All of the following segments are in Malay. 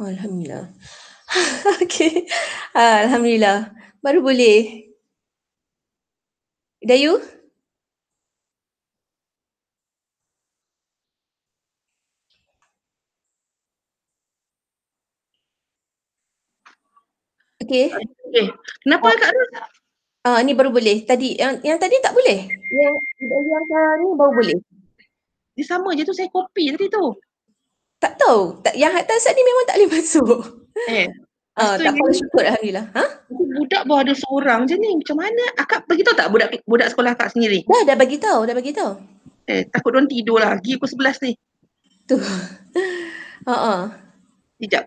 Alhamdulillah. Okey. Alhamdulillah. Baru boleh. Dayu? Okey. Okey. Kenapa Kak Ros? Ni baru boleh. Tadi yang tadi tak boleh. Yang ni baru boleh. Dia sama je tu, saya copy tadi tu. Tak tahu. Yang atas ni memang tak boleh masuk. Lepas tu Tak apa, syukur Alhamdulillah. budak baru ada seorang je ni. Macam mana? Akak beritahu tak budak sekolah akak sendiri? Dah bagi tahu. Takut diorang tidur lagi pukul 11 ni. Tu. Sekejap.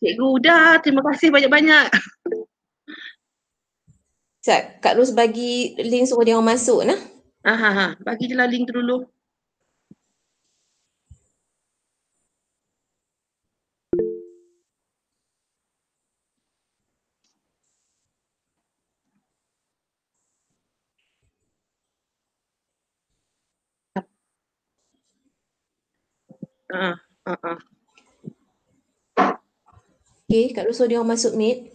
Cikgu Huda, terima kasih banyak-banyak. Sekejap, Kak Ros bagi link suruh dia orang masuk nah. Bagi je lah link tu dulu. Okey, Kak Ros suruh dia orang masuk meet.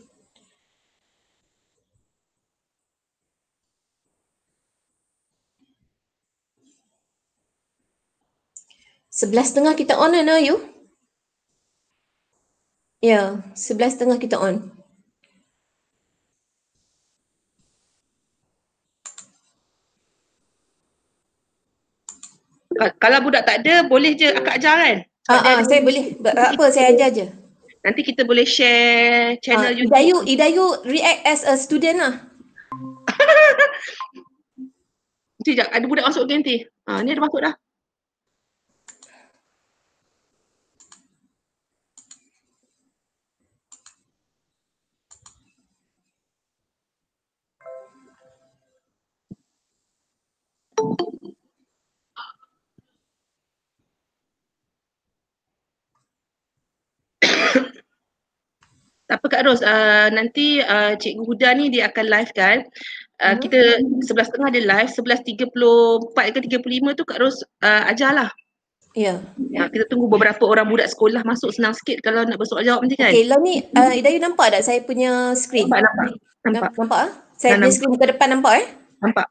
Sebelas setengah kita on lah, you. Ya, 11.30 kita on. Kalau budak tak ada, boleh je akak ajar kan? Saya boleh. Apa, saya ajar je. Nanti kita boleh share channel YouTube. Idayu react as a student lah. Sekejap, ada budak masuk nanti. Ni ada masuk dah. Tak apa Kak Ros, nanti Cikgu Huda ni dia akan live kan. Kita 11.30 dia live, 11.34 ke 35 tu Kak Ros ajarlah. Ya. Kita tunggu beberapa orang budak sekolah masuk, senang sikit kalau nak bersoal jawab nanti kan. Okey, lah ni Idayu nampak tak saya punya screen? Nampak. Nampak? Saya punya screen ke depan nampak Nampak.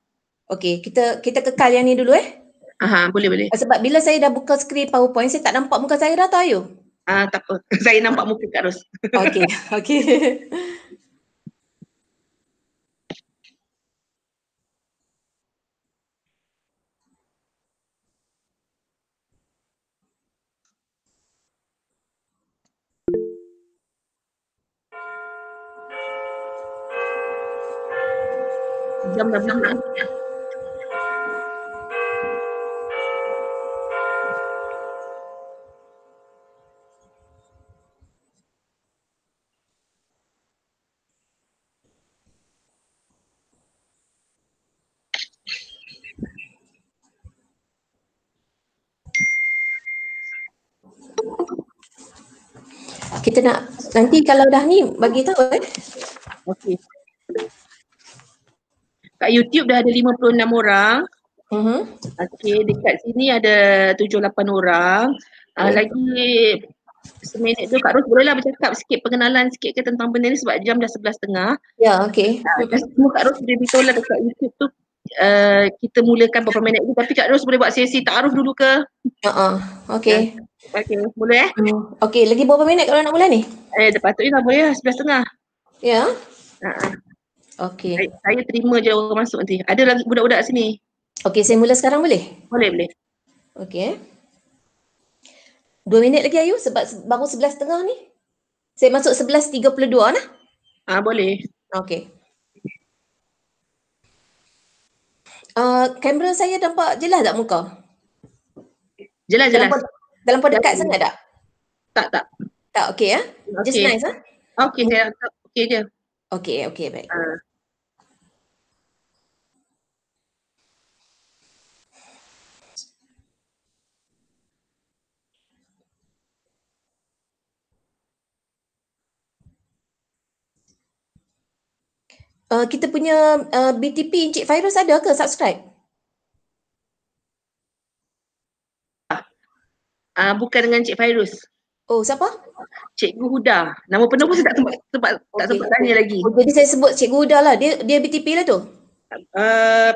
Okey, kita kekal yang ni dulu Boleh. Sebab bila saya dah buka screen PowerPoint, saya tak nampak muka saya dah tahu you. Tak apa. Saya nampak muka Kak Ros. Okey. Jam dah berapa? Kita nak nanti kalau dah ni bagi tahu Okey. Kat YouTube dah ada 56 orang. Okey, dekat sini ada 78 orang. Lagi seminit tu Kak Ros bolehlah bercakap sikit, pengenalan sikit ke tentang benda ni sebab jam dah 11.30. Ya, okey. Semua Kak Ros boleh beritahu lah dekat YouTube tu kita mulakan beberapa minit ni, tapi Kak Ros boleh buat sesi ta'aruf dulu ke? Okey. Okey, boleh Okey, lagi berapa minit kalau nak mula ni? Patutnya dah boleh lah, 11.30. Ya? Okey. Saya terima je orang masuk nanti. Ada lagi budak-budak sini. Okey, saya mula sekarang boleh? Boleh. Okey. 2 minit lagi Ayu sebab baru 11.30 ni. Saya masuk 11.32 lah. Boleh. Okey. Kamera saya nampak jelas tak muka? Jelas. Dalam dekat sangat tak? Tak. Tak, okey Just nice Okey, saya okey je. Okey, baik. Kita punya BTP Encik Fairuz ada ke subscribe? Bukan dengan Encik Fairuz. Oh, siapa? Cikgu Huda. Nama penuh pun saya tak sempat tanya lagi. Oh, jadi saya sebut Cikgu Huda lah. Dia BTP lah tu?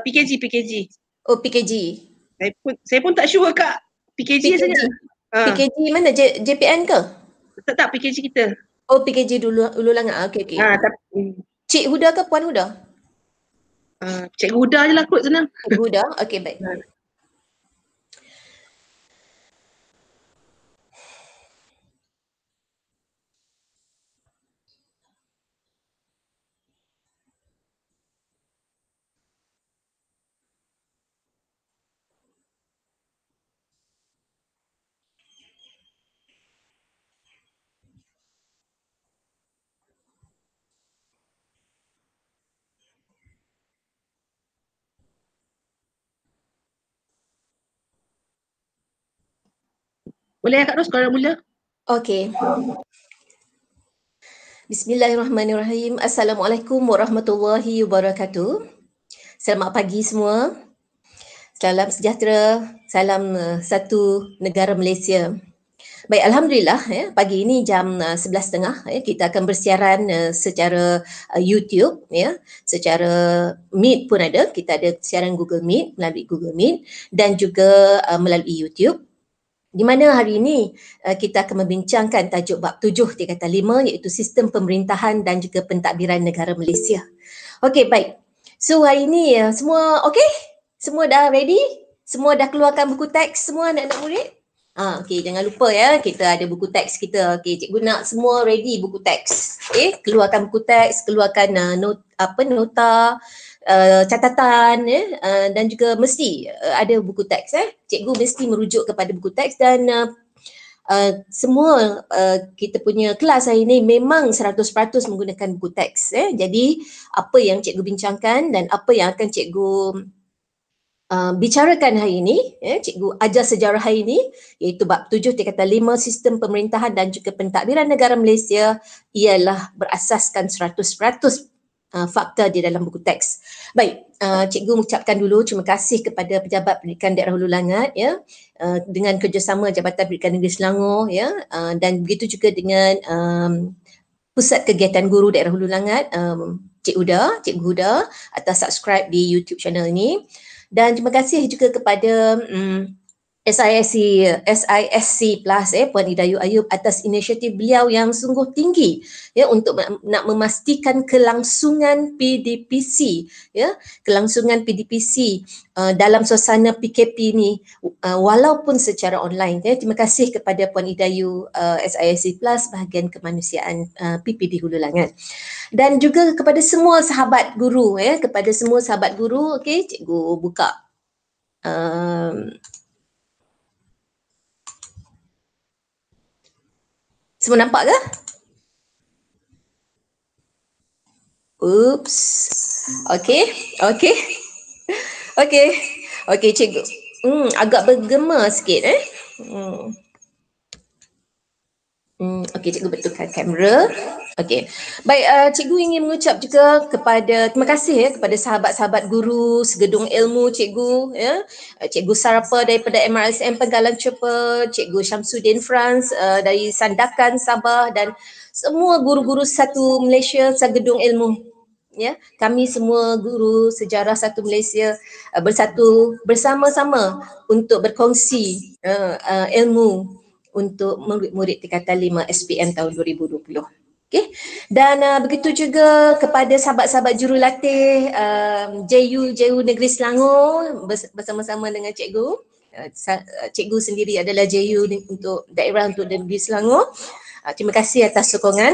PKG. Oh, PKG. Saya pun tak sure Kak. PKG saja. PKG mana? JPN ke? Tak, PKG kita. Oh, PKG dulu Langat. Okey. Cik Huda ke Puan Huda? Cikgu Huda je lah kot senang. Cikgu Huda? Okey, baik. Boleh Kak Ros kalau mula? Okey. Bismillahirrahmanirrahim. Assalamualaikum warahmatullahi wabarakatuh. Selamat pagi semua. Salam sejahtera. Salam satu negara Malaysia. Baik, Alhamdulillah pagi ini jam 11.30 kita akan bersiaran secara YouTube secara Meet pun ada. Kita ada siaran Google Meet melalui Google Meet dan juga melalui YouTube. Di mana hari ini kita akan membincangkan tajuk bab 7 tingkatan 5 iaitu sistem pemerintahan dan juga pentadbiran negara Malaysia. Okey, baik. So hari ini semua okey? Semua dah ready? Semua dah keluarkan buku teks semua anak-anak murid? Okey, jangan lupa kita ada buku teks kita. Okey, cikgu nak semua ready buku teks. Okey, keluarkan buku teks, keluarkan nota, catatan dan juga mesti ada buku teks. Cikgu mesti merujuk kepada buku teks dan semua kita punya kelas hari ini memang 100% menggunakan buku teks. Jadi apa yang cikgu bincangkan dan apa yang akan cikgu bicarakan hari ini, cikgu ajar sejarah hari ini iaitu bab 7 tingkatan 5 sistem pemerintahan dan juga pentadbiran negara Malaysia ialah berasaskan 100% fakta di dalam buku teks. Baik, cikgu mengucapkan dulu terima kasih kepada Pejabat Pendidikan Daerah Hulu Langat dengan kerjasama Jabatan Pendidikan Negeri Selangor dan begitu juga dengan Pusat Kegiatan Guru Daerah Hulu Langat, Cikgu Huda atas subscribe di YouTube channel ini. Dan terima kasih juga kepada SISC Plus Puan Ida Ayub atas inisiatif beliau yang sungguh tinggi untuk nak memastikan kelangsungan PDPC kelangsungan PDPC dalam suasana PKP ni walaupun secara online. Terima kasih kepada Puan Ida Ayu SISC Plus bahagian kemanusiaan PPD Hulu Langat. Dan juga kepada semua sahabat guru kepada semua sahabat guru. Okey, cikgu buka semua nampak ke? Oops. Okey, cikgu. Agak bergema sikit Okey, cikgu betulkan kamera. Okey. Baik, cikgu ingin mengucap juga terima kasih kepada sahabat-sahabat guru segedung ilmu cikgu Cikgu Sarapa daripada MRSM Penggalan Cepa, Cikgu Syamsuddin France dari Sandakan Sabah dan semua guru-guru satu Malaysia segedung ilmu. Kami semua guru sejarah satu Malaysia bersatu bersama-sama untuk berkongsi ilmu untuk murid-murid tingkatan 5 SPM tahun 2020. Okey. Dan begitu juga kepada sahabat-sahabat jurulatih JU Negeri Selangor bersama-sama dengan cikgu. Cikgu sendiri adalah JU untuk daerah untuk Negeri Selangor. Terima kasih atas sokongan.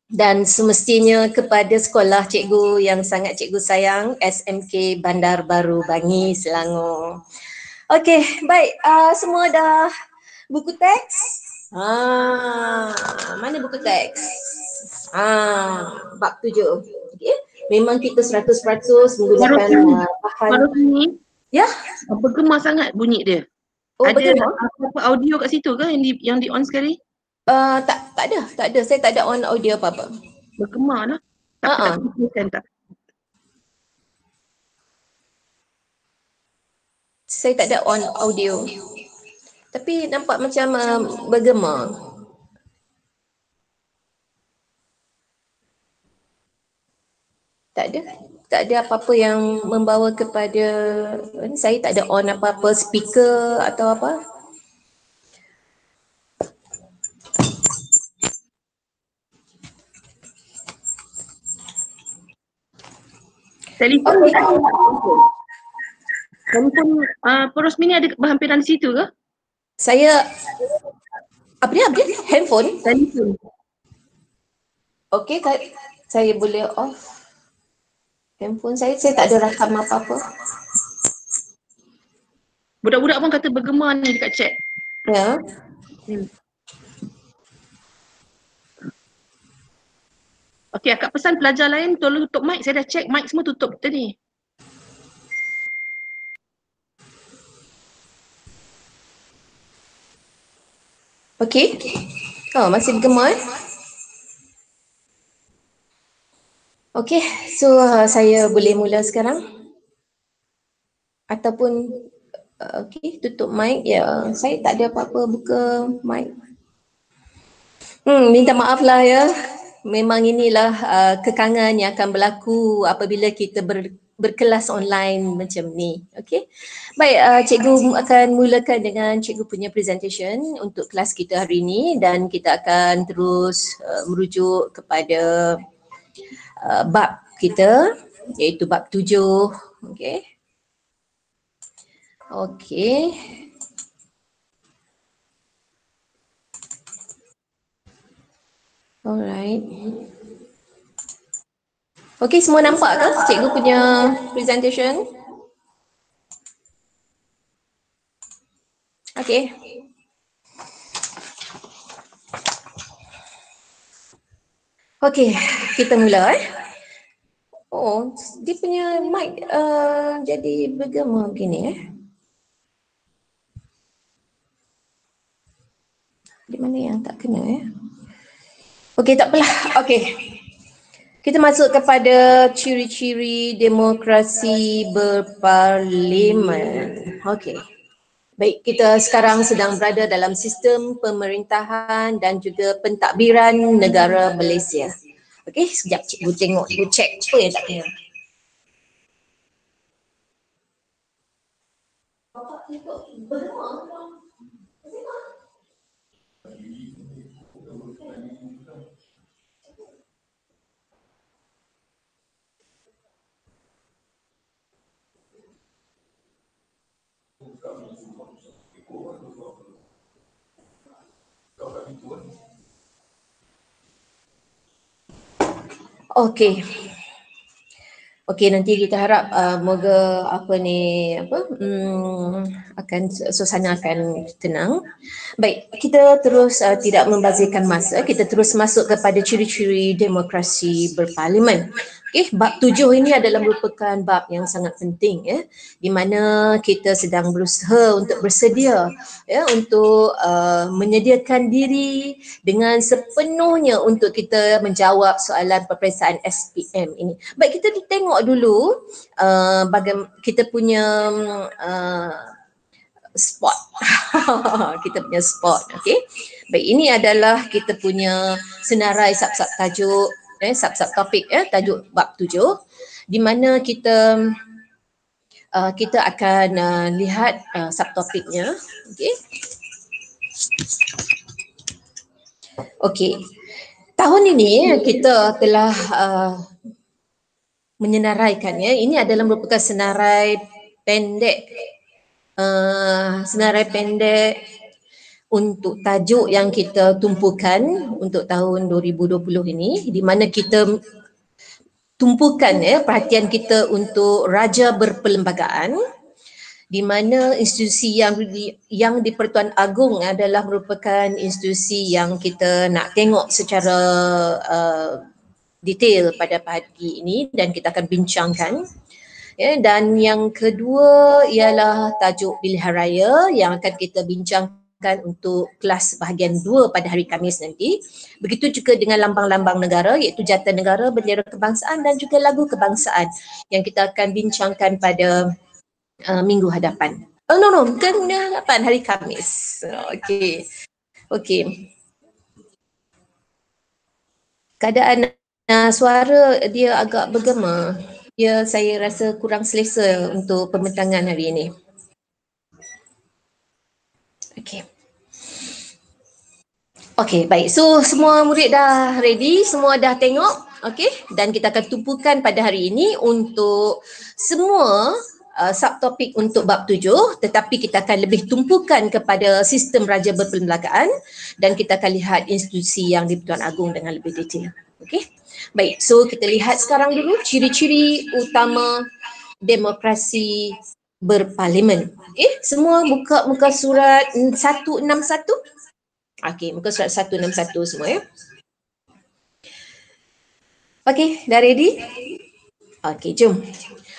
Dan semestinya kepada sekolah cikgu yang sangat cikgu sayang, SMK Bandar Baru Bangi, Selangor. Okey, baik. Semua dah buku teks? Mana buku teks? Bab 7. Okay. Memang kita 100% menggunakan bahan. Ni, ya? Bergema sangat bunyi dia. Oh, ada bergema? audio kat situ ke yang di on sekali? Tak ada. Saya tak ada on audio apa-apa. Bergema lah. Tak. Saya tak ada on audio. Tapi nampak macam bergema. Tak ada. Tak ada apa-apa yang membawa kepada, saya tak ada on apa-apa speaker atau apa. Telefon telefon Rosmini ada berhampiran di situ ke? Saya apa dia? Handphone? Telefon. Okey, saya boleh off handphone saya tak ada rakam apa-apa. Budak-budak pun kata bergema ni dekat chat. Ya. Okey, akak pesan pelajar lain tolong tutup mic. Saya dah check mic semua tutup tadi. Okey. Oh, masih bergema Okey, so saya boleh mula sekarang? Ataupun okey, tutup mic. Ya, saya tak ada apa-apa buka mic. Minta maaf lah ya. Memang inilah kekangan yang akan berlaku apabila kita berkelas online macam ni. Okey. Baik, cikgu akan mulakan dengan cikgu punya presentation untuk kelas kita hari ini dan kita akan terus merujuk kepada bab kita iaitu bab 7. Okey. Okey. Alright. Okey, semua nampak ke cikgu punya presentation? Okey. Okey, kita mula Oh, dia punya mic jadi bergema begini Di mana yang tak kena Okey, tak apalah. Okey. Kita masuk kepada ciri-ciri demokrasi berparlimen. Okey. Baik, kita sekarang sedang berada dalam sistem pemerintahan dan juga pentadbiran negara Malaysia. Okey, sekejap cikgu tengok, cikgu check apa yang tak kena. Okey. Okey, nanti kita harap moga akan suasana akan tenang. Baik, kita terus tidak membazirkan masa, kita terus masuk kepada ciri-ciri demokrasi berparlimen. Okey, bab 7 ini adalah merupakan bab yang sangat penting di mana kita sedang berusaha untuk bersedia untuk menyediakan diri dengan sepenuhnya untuk kita menjawab soalan peperiksaan SPM ini. Baik, kita tengok dulu bagaimana kita punya spot. Kita punya spot, okey. Baik, ini adalah kita punya senarai sub-sub tajuk sub-sub topik tajuk bab 7 di mana kita akan lihat subtopiknya, okey. Okey. Tahun ini kita telah menyenaraikan ini adalah merupakan senarai pendek untuk tajuk yang kita tumpukan untuk tahun 2020 ini, di mana kita tumpukan perhatian kita untuk raja berperlembagaan, di mana institusi yang di Pertuan Agong adalah merupakan institusi yang kita nak tengok secara detail pada pagi ini dan kita akan bincangkan. Dan yang kedua ialah tajuk pilihan raya yang akan kita bincangkan untuk kelas bahagian 2 pada hari Khamis nanti. Begitu juga dengan lambang-lambang negara iaitu jata negara, bendera kebangsaan dan juga lagu kebangsaan yang kita akan bincangkan pada minggu hadapan. Bukan minggu hadapan, hari Khamis. Okey. Keadaan Suara dia agak bergema. Saya rasa kurang selesa untuk pembentangan hari ini. Okey. Okey, baik. So, semua murid dah ready, semua dah tengok. Okey, dan kita akan tumpukan pada hari ini untuk semua subtopik untuk bab 7, tetapi kita akan lebih tumpukan kepada sistem raja berperlembagaan dan kita akan lihat institusi yang di-Pertuan Agong dengan lebih detail. Okey. Baik, so kita lihat sekarang dulu ciri-ciri utama demokrasi berparlimen. Okey, semua buka muka surat 161. Okey, muka surat 161 semua ya. Okey, dah ready? Okey, jom.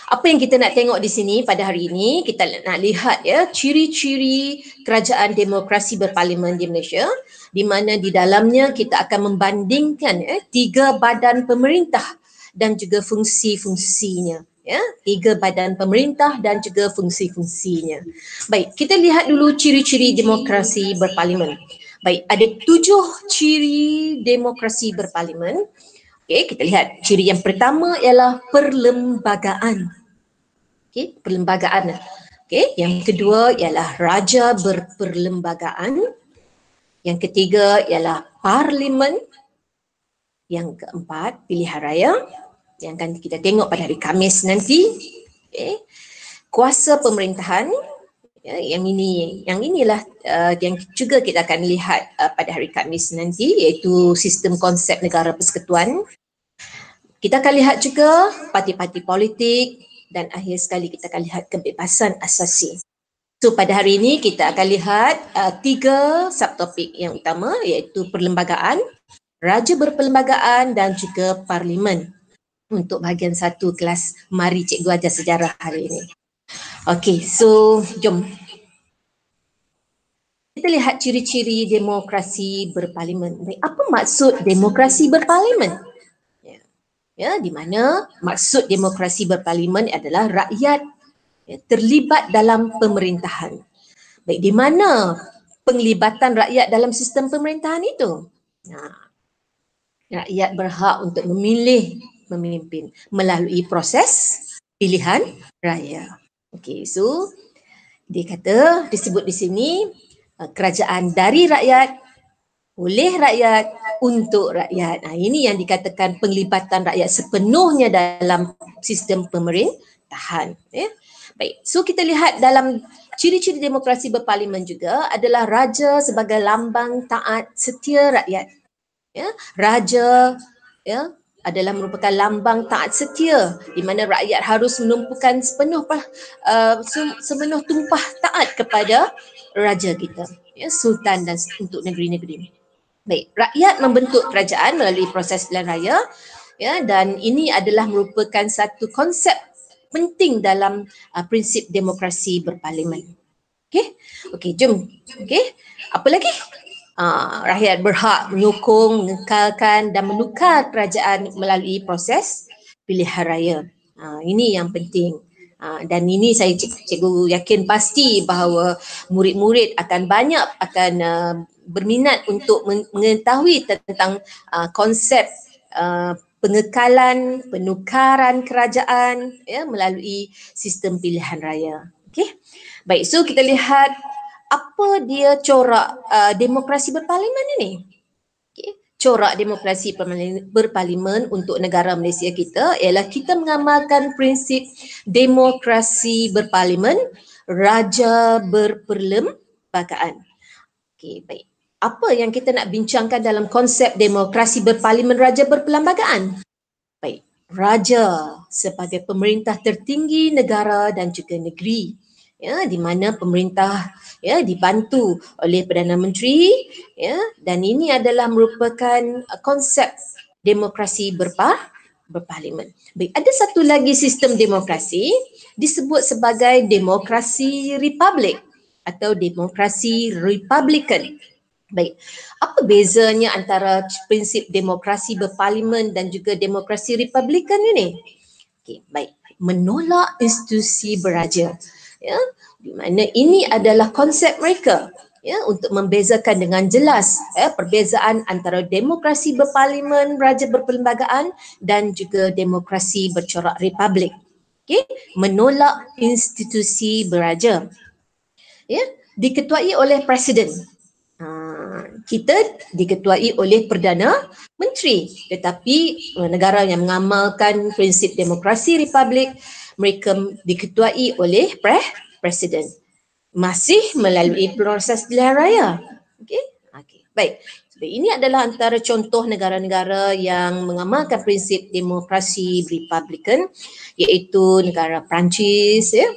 Apa yang kita nak tengok di sini pada hari ini, kita nak lihat ya ciri-ciri kerajaan demokrasi berparlimen di Malaysia, di mana di dalamnya kita akan membandingkan 3 badan pemerintah dan juga fungsi-fungsinya. Ya, 3 badan pemerintah dan juga fungsi-fungsinya. Baik, kita lihat dulu ciri-ciri demokrasi berparlimen. Baik, ada 7 ciri demokrasi berparlimen. Okey, kita lihat ciri yang pertama ialah perlembagaan. Okey, perlembagaan. Okey, yang kedua ialah raja berperlembagaan. Yang ketiga ialah parlimen. Yang keempat, pilihan raya yang akan kita tengok pada hari Khamis nanti. Okey. Kuasa pemerintahan. Ya, yang inilah yang juga kita akan lihat pada hari Khamis nanti, iaitu sistem konsep negara persekutuan. Kita akan lihat juga parti-parti politik dan akhir sekali kita akan lihat kebebasan asasi. So pada hari ini kita akan lihat 3 subtopik yang utama, iaitu perlembagaan, raja berperlembagaan dan juga parlimen. Untuk bahagian 1 kelas Mari Cikgu Ajar Sejarah hari ini. Okey, so jom. Kita lihat ciri-ciri demokrasi berparlimen. Apa maksud demokrasi berparlimen? Ya, di mana maksud demokrasi berparlimen adalah rakyat terlibat dalam pemerintahan. Baik, di mana penglibatan rakyat dalam sistem pemerintahan itu? Rakyat berhak untuk memilih memimpin melalui proses pilihan raya. Okey, so dia kata disebut di sini kerajaan dari rakyat, oleh rakyat, untuk rakyat. Ini yang dikatakan penglibatan rakyat sepenuhnya dalam sistem pemerintahan. Ya. Baik, so kita lihat dalam ciri-ciri demokrasi berparlimen juga adalah raja sebagai lambang taat setia rakyat. Ya, raja ya adalah merupakan lambang taat setia di mana rakyat harus menumpukan sepenuh tumpah taat kepada raja kita, ya, sultan dan untuk negeri-negeri. Baik, rakyat membentuk kerajaan melalui proses pilihan raya, ya, dan ini adalah merupakan satu konsep penting dalam prinsip demokrasi berparlimen. Okey, jom. Okey, apa lagi? Rakyat berhak menyokong, mengekalkan dan menukar kerajaan melalui proses pilihan raya. Ini yang penting. Dan ini saya cikgu yakin pasti bahawa murid-murid akan banyak berminat untuk mengetahui tentang konsep pengekalan, penukaran kerajaan ya melalui sistem pilihan raya. Okey. Baik, so kita lihat apa dia corak demokrasi berparlimen ini. Okay. Corak demokrasi berparlimen untuk negara Malaysia kita ialah kita mengamalkan prinsip demokrasi berparlimen, raja berperlembagaan. Okey, baik. Apa yang kita nak bincangkan dalam konsep demokrasi berparlimen raja berperlembagaan? Baik, raja sebagai pemerintah tertinggi negara dan juga negeri, ya, di mana pemerintah ya dibantu oleh Perdana Menteri, ya, dan ini adalah merupakan konsep demokrasi berparlimen. Baik, ada satu lagi sistem demokrasi disebut sebagai demokrasi republik atau demokrasi republican. Baik, apa bezanya antara prinsip demokrasi berparlimen dan juga demokrasi republikan ini? Okey, baik, menolak institusi beraja. Ya, di mana ini adalah konsep mereka. ya, untuk membezakan dengan jelas perbezaan antara demokrasi berparlimen, raja berperlembagaan dan juga demokrasi bercorak republik. Okay? Menolak institusi beraja. Ya, diketuai oleh presiden. Kita diketuai oleh Perdana Menteri, tetapi negara yang mengamalkan prinsip demokrasi republik, mereka diketuai oleh presiden, masih melalui proses pilihan raya. Okey. Baik. So, ini adalah antara contoh negara-negara yang mengamalkan prinsip demokrasi republikan, iaitu negara Perancis, ya,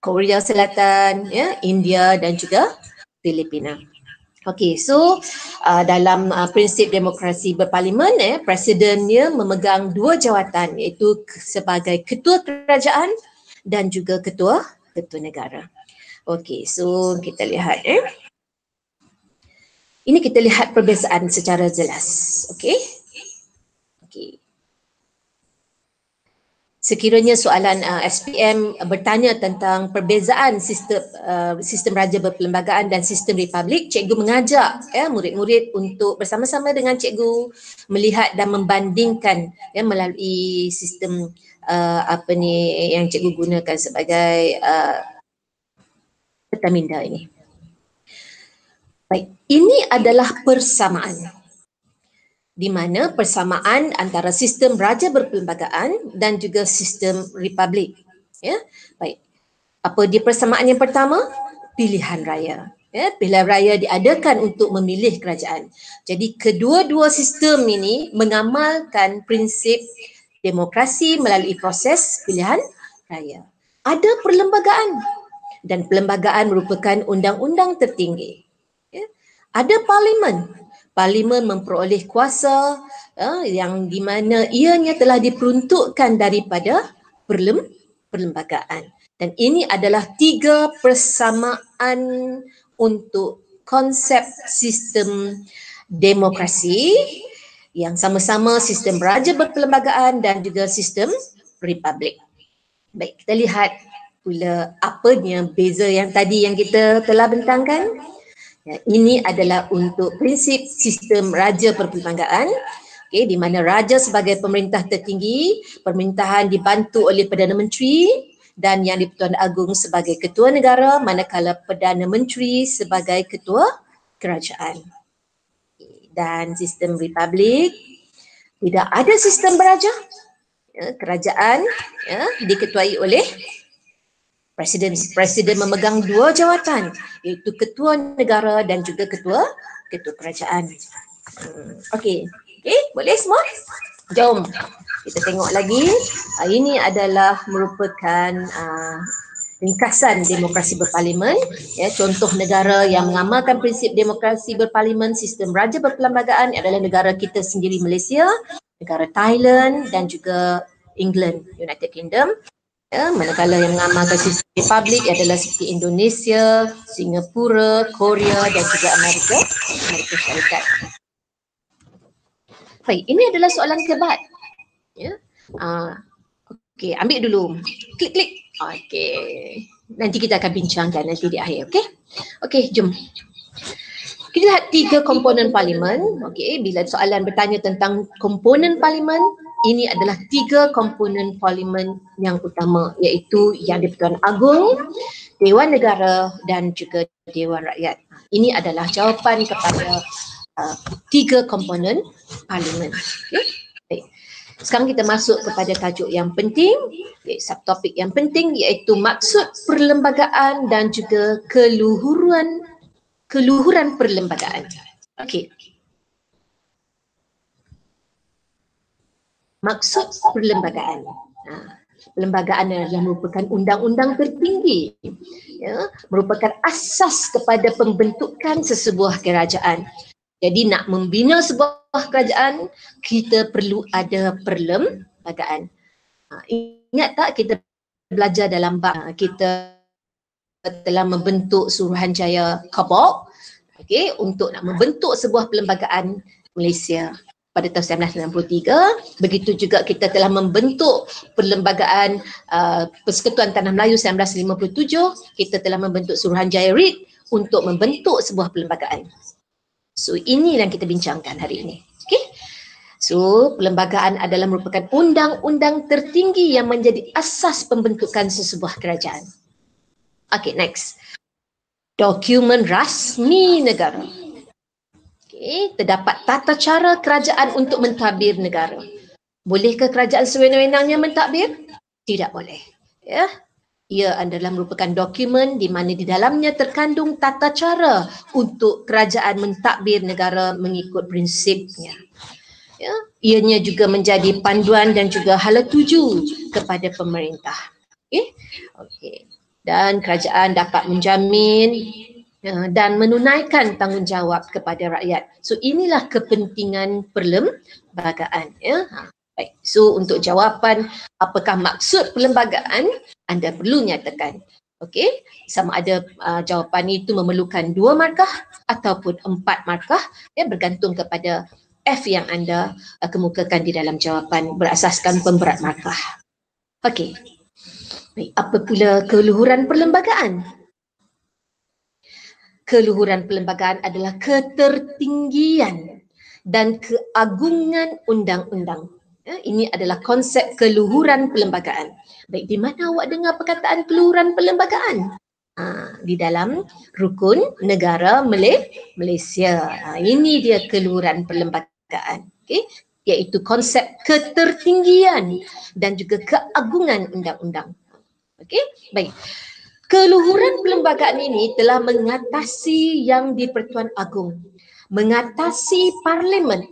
Korea Selatan, ya, India dan juga Filipina. Okey, so dalam prinsip demokrasi berparlimen, presidennya memegang dua jawatan, iaitu sebagai ketua kerajaan dan juga ketua negara. Okey, so kita lihat ini kita lihat perbezaan secara jelas. Okey. Okey. Sekiranya soalan SPM bertanya tentang perbezaan sistem raja berperlembagaan dan sistem republik, cikgu mengajak murid-murid untuk bersama-sama dengan cikgu melihat dan membandingkan melalui sistem yang cikgu gunakan sebagai peta minda ini. Baik, ini adalah persamaan, di mana persamaan antara sistem raja berperlembagaan dan juga sistem republik. Ya, baik. Apa dia persamaan yang pertama? Pilihan raya. Ya, pilihan raya diadakan untuk memilih kerajaan. Jadi kedua-dua sistem ini mengamalkan prinsip demokrasi melalui proses pilihan raya. Ada perlembagaan dan perlembagaan merupakan undang-undang tertinggi. Ya. Ada parlimen. Parlimen memperoleh kuasa yang di mana ianya telah diperuntukkan daripada perlembagaan. Dan ini adalah tiga persamaan untuk konsep sistem demokrasi yang sama-sama sistem raja berperlembagaan dan juga sistem republik. Baik, kita lihat pula apanya beza yang tadi yang kita telah bentangkan. Ya, ini adalah untuk prinsip sistem raja berperlembagaan, di mana raja sebagai pemerintah tertinggi, pemerintahan dibantu oleh Perdana Menteri dan Yang di-Pertuan Agong sebagai ketua negara, manakala Perdana Menteri sebagai ketua kerajaan. Dan sistem republik, tidak ada sistem beraja. Kerajaan diketuai oleh Presiden memegang dua jawatan, iaitu ketua negara dan juga ketua kerajaan. Okey, boleh semua? Jom kita tengok lagi. Ini adalah merupakan ringkasan demokrasi berparlimen. Ya, contoh negara yang mengamalkan prinsip demokrasi berparlimen, sistem raja berperlembagaan adalah negara kita sendiri, Malaysia, negara Thailand dan juga England, United Kingdom. Ya, manakala yang mengamalkan sistem republik adalah seperti Indonesia, Singapura, Korea dan juga Amerika Syarikat. Baik, ini adalah soalan kebat. Ya. Okey, ambil dulu. Klik. Okey. Nanti kita akan bincangkan nanti di akhir, okey? Okey, jom. Kita lihat tiga komponen parlimen. Okey, bila soalan bertanya tentang komponen parlimen, ini adalah tiga komponen parlimen yang utama, iaitu Yang di-Pertuan Agong, Dewan Negara dan juga Dewan Rakyat. Ini adalah jawapan kepada tiga komponen parlimen. Okay. Baik. Sekarang kita masuk kepada tajuk yang penting, subtopik yang penting, iaitu maksud perlembagaan dan juga keluhuran perlembagaan. Okey. Maksud perlembagaan. Perlembagaan adalah merupakan undang-undang tertinggi, ya, merupakan asas kepada pembentukan sesebuah kerajaan. Jadi nak membina sebuah kerajaan, kita perlu ada perlembagaan. Ingat tak kita belajar dalam bab kita telah membentuk Suruhanjaya Kabul, untuk nak membentuk sebuah perlembagaan Malaysia pada tahun 1993. Begitu juga kita telah membentuk perlembagaan Persekutuan Tanah Melayu 1957. Kita telah membentuk Suruhanjaya RIT untuk membentuk sebuah perlembagaan. So inilah yang kita bincangkan hari ini. Okay? So perlembagaan adalah merupakan undang-undang tertinggi yang menjadi asas pembentukan sesebuah kerajaan. Okay, next. Dokumen rasmi negara. Okay, terdapat tata cara kerajaan untuk mentadbir negara. Bolehkah kerajaan sewenang-wenangnya mentadbir? Tidak boleh. Ya. Ia adalah merupakan dokumen di mana di dalamnya terkandung tata cara untuk kerajaan mentadbir negara mengikut prinsipnya. Ya. Ianya juga menjadi panduan dan juga hala tuju kepada pemerintah. Okay. Okay. Dan kerajaan dapat menjamin dan menunaikan tanggungjawab kepada rakyat. So inilah kepentingan perlembagaan. Ya. Baik. So untuk jawapan apakah maksud perlembagaan, anda perlu nyatakan. Okey, sama ada jawapan itu memerlukan 2 markah ataupun 4 markah, ya, bergantung kepada F yang anda kemukakan di dalam jawapan berasaskan pemberat markah. Okey. Baik, apa pula keluhuran perlembagaan? Keluhuran perlembagaan adalah ketertinggian dan keagungan undang-undang. Ya, ini adalah konsep keluhuran perlembagaan. Baik, di mana awak dengar perkataan keluhuran perlembagaan? Di dalam rukun negara Malaysia. Ini dia keluhuran perlembagaan. Okay? Iaitu konsep ketertinggian dan juga keagungan undang-undang. Okey, baik. Keluhuran perlembagaan ini telah mengatasi yang di-Pertuan Agong, mengatasi parlimen,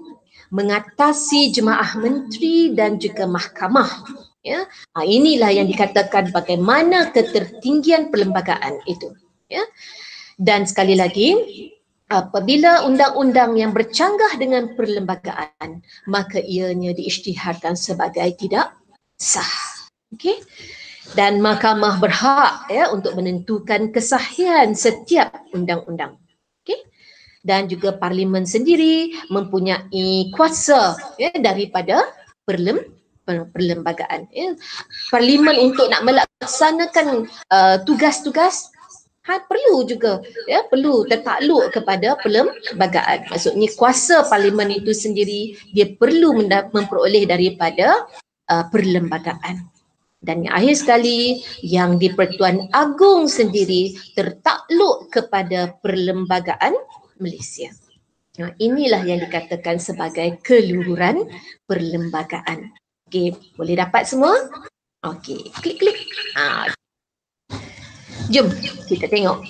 mengatasi jemaah menteri dan juga mahkamah. Ya, inilah yang dikatakan bagaimana ketertinggian perlembagaan itu. Ya, dan sekali lagi, apabila undang-undang yang bercanggah dengan perlembagaan, maka ianya diisytiharkan sebagai tidak sah. Okey. Dan mahkamah berhak, ya, untuk menentukan kesahihan setiap undang-undang. Okay? Dan juga parlimen sendiri mempunyai kuasa, ya, daripada perlembagaan. Ya. Parlimen untuk nak melaksanakan tugas-tugas perlu juga, ya, perlu tertakluk kepada perlembagaan. Maksudnya kuasa parlimen itu sendiri dia perlu memperoleh daripada perlembagaan. Dan yang akhir sekali, yang di-Pertuan Agong sendiri tertakluk kepada perlembagaan Malaysia. Inilah yang dikatakan sebagai keluhuran perlembagaan. Okey, boleh dapat semua? Okey, klik-klik. Jom kita tengok.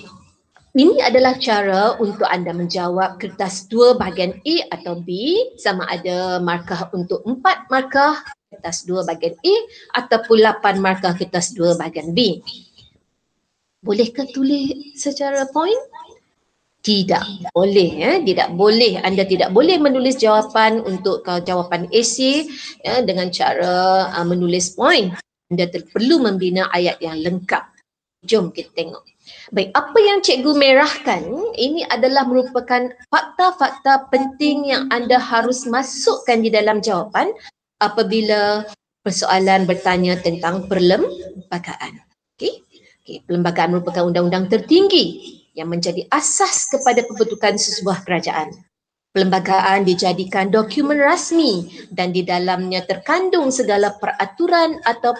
Ini adalah cara untuk anda menjawab kertas 2 bahagian A atau B, sama ada markah untuk 4 markah kertas 2 bahagian A ataupun 8 markah kertas 2 bahagian B. Bolehkah tulis secara point? Tidak boleh, ya. Tidak boleh. Anda tidak boleh menulis jawapan untuk jawapan esei, ya, dengan cara menulis point. Anda perlu membina ayat yang lengkap. Jom kita tengok. Baik, apa yang cikgu merahkan ini adalah merupakan fakta-fakta penting yang anda harus masukkan di dalam jawapan apabila persoalan bertanya tentang perlembagaan. Okey. Perlembagaan merupakan undang-undang tertinggi yang menjadi asas kepada pembentukan sesebuah kerajaan. Perlembagaan dijadikan dokumen rasmi dan di dalamnya terkandung segala peraturan atau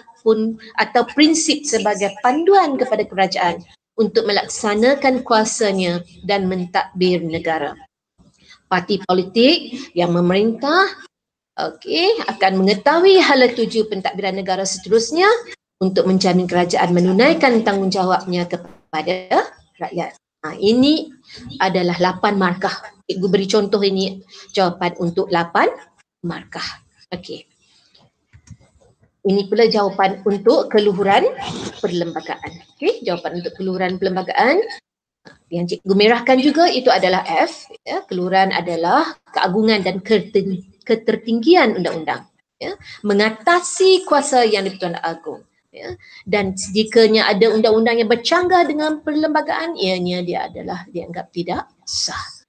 prinsip sebagai panduan kepada kerajaan untuk melaksanakan kuasanya dan mentadbir negara. Parti politik yang memerintah akan mengetahui hala tuju pentadbiran negara seterusnya untuk menjamin kerajaan menunaikan tanggungjawabnya kepada rakyat. Ini adalah 8 markah. Cikgu beri contoh ini jawapan untuk 8 markah. Okey. Ini pula jawapan untuk keluhuran perlembagaan. Okey, jawapan untuk keluhuran perlembagaan yang cikgu merahkan juga itu adalah F. Ya, keluhuran adalah keagungan dan ketertinggian undang-undang. Ya, mengatasi kuasa yang di-Pertuan Agong. Ya, dan jikanya ada undang-undang yang bercanggah dengan perlembagaan, ianya dia adalah dianggap tidak sah.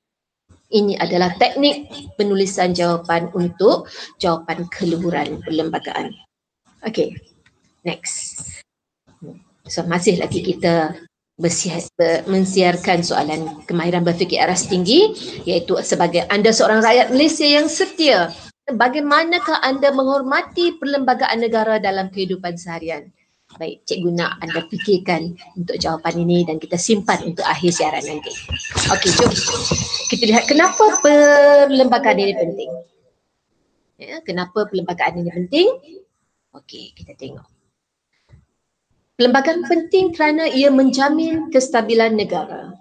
Ini adalah teknik penulisan jawapan untuk jawapan keluhuran perlembagaan. Okey, next. So masih lagi kita mensiarkan soalan kemahiran berfikir aras tinggi, iaitu sebagai anda seorang rakyat Malaysia yang setia, bagaimanakah anda menghormati perlembagaan negara dalam kehidupan seharian? Baik, Cikgu nak anda fikirkan untuk jawapan ini dan kita simpan untuk akhir siaran nanti. Okey, jom kita lihat kenapa perlembagaan ini penting. Ya, kenapa perlembagaan ini penting? Okey, kita tengok. Perlembagaan penting kerana ia menjamin kestabilan negara.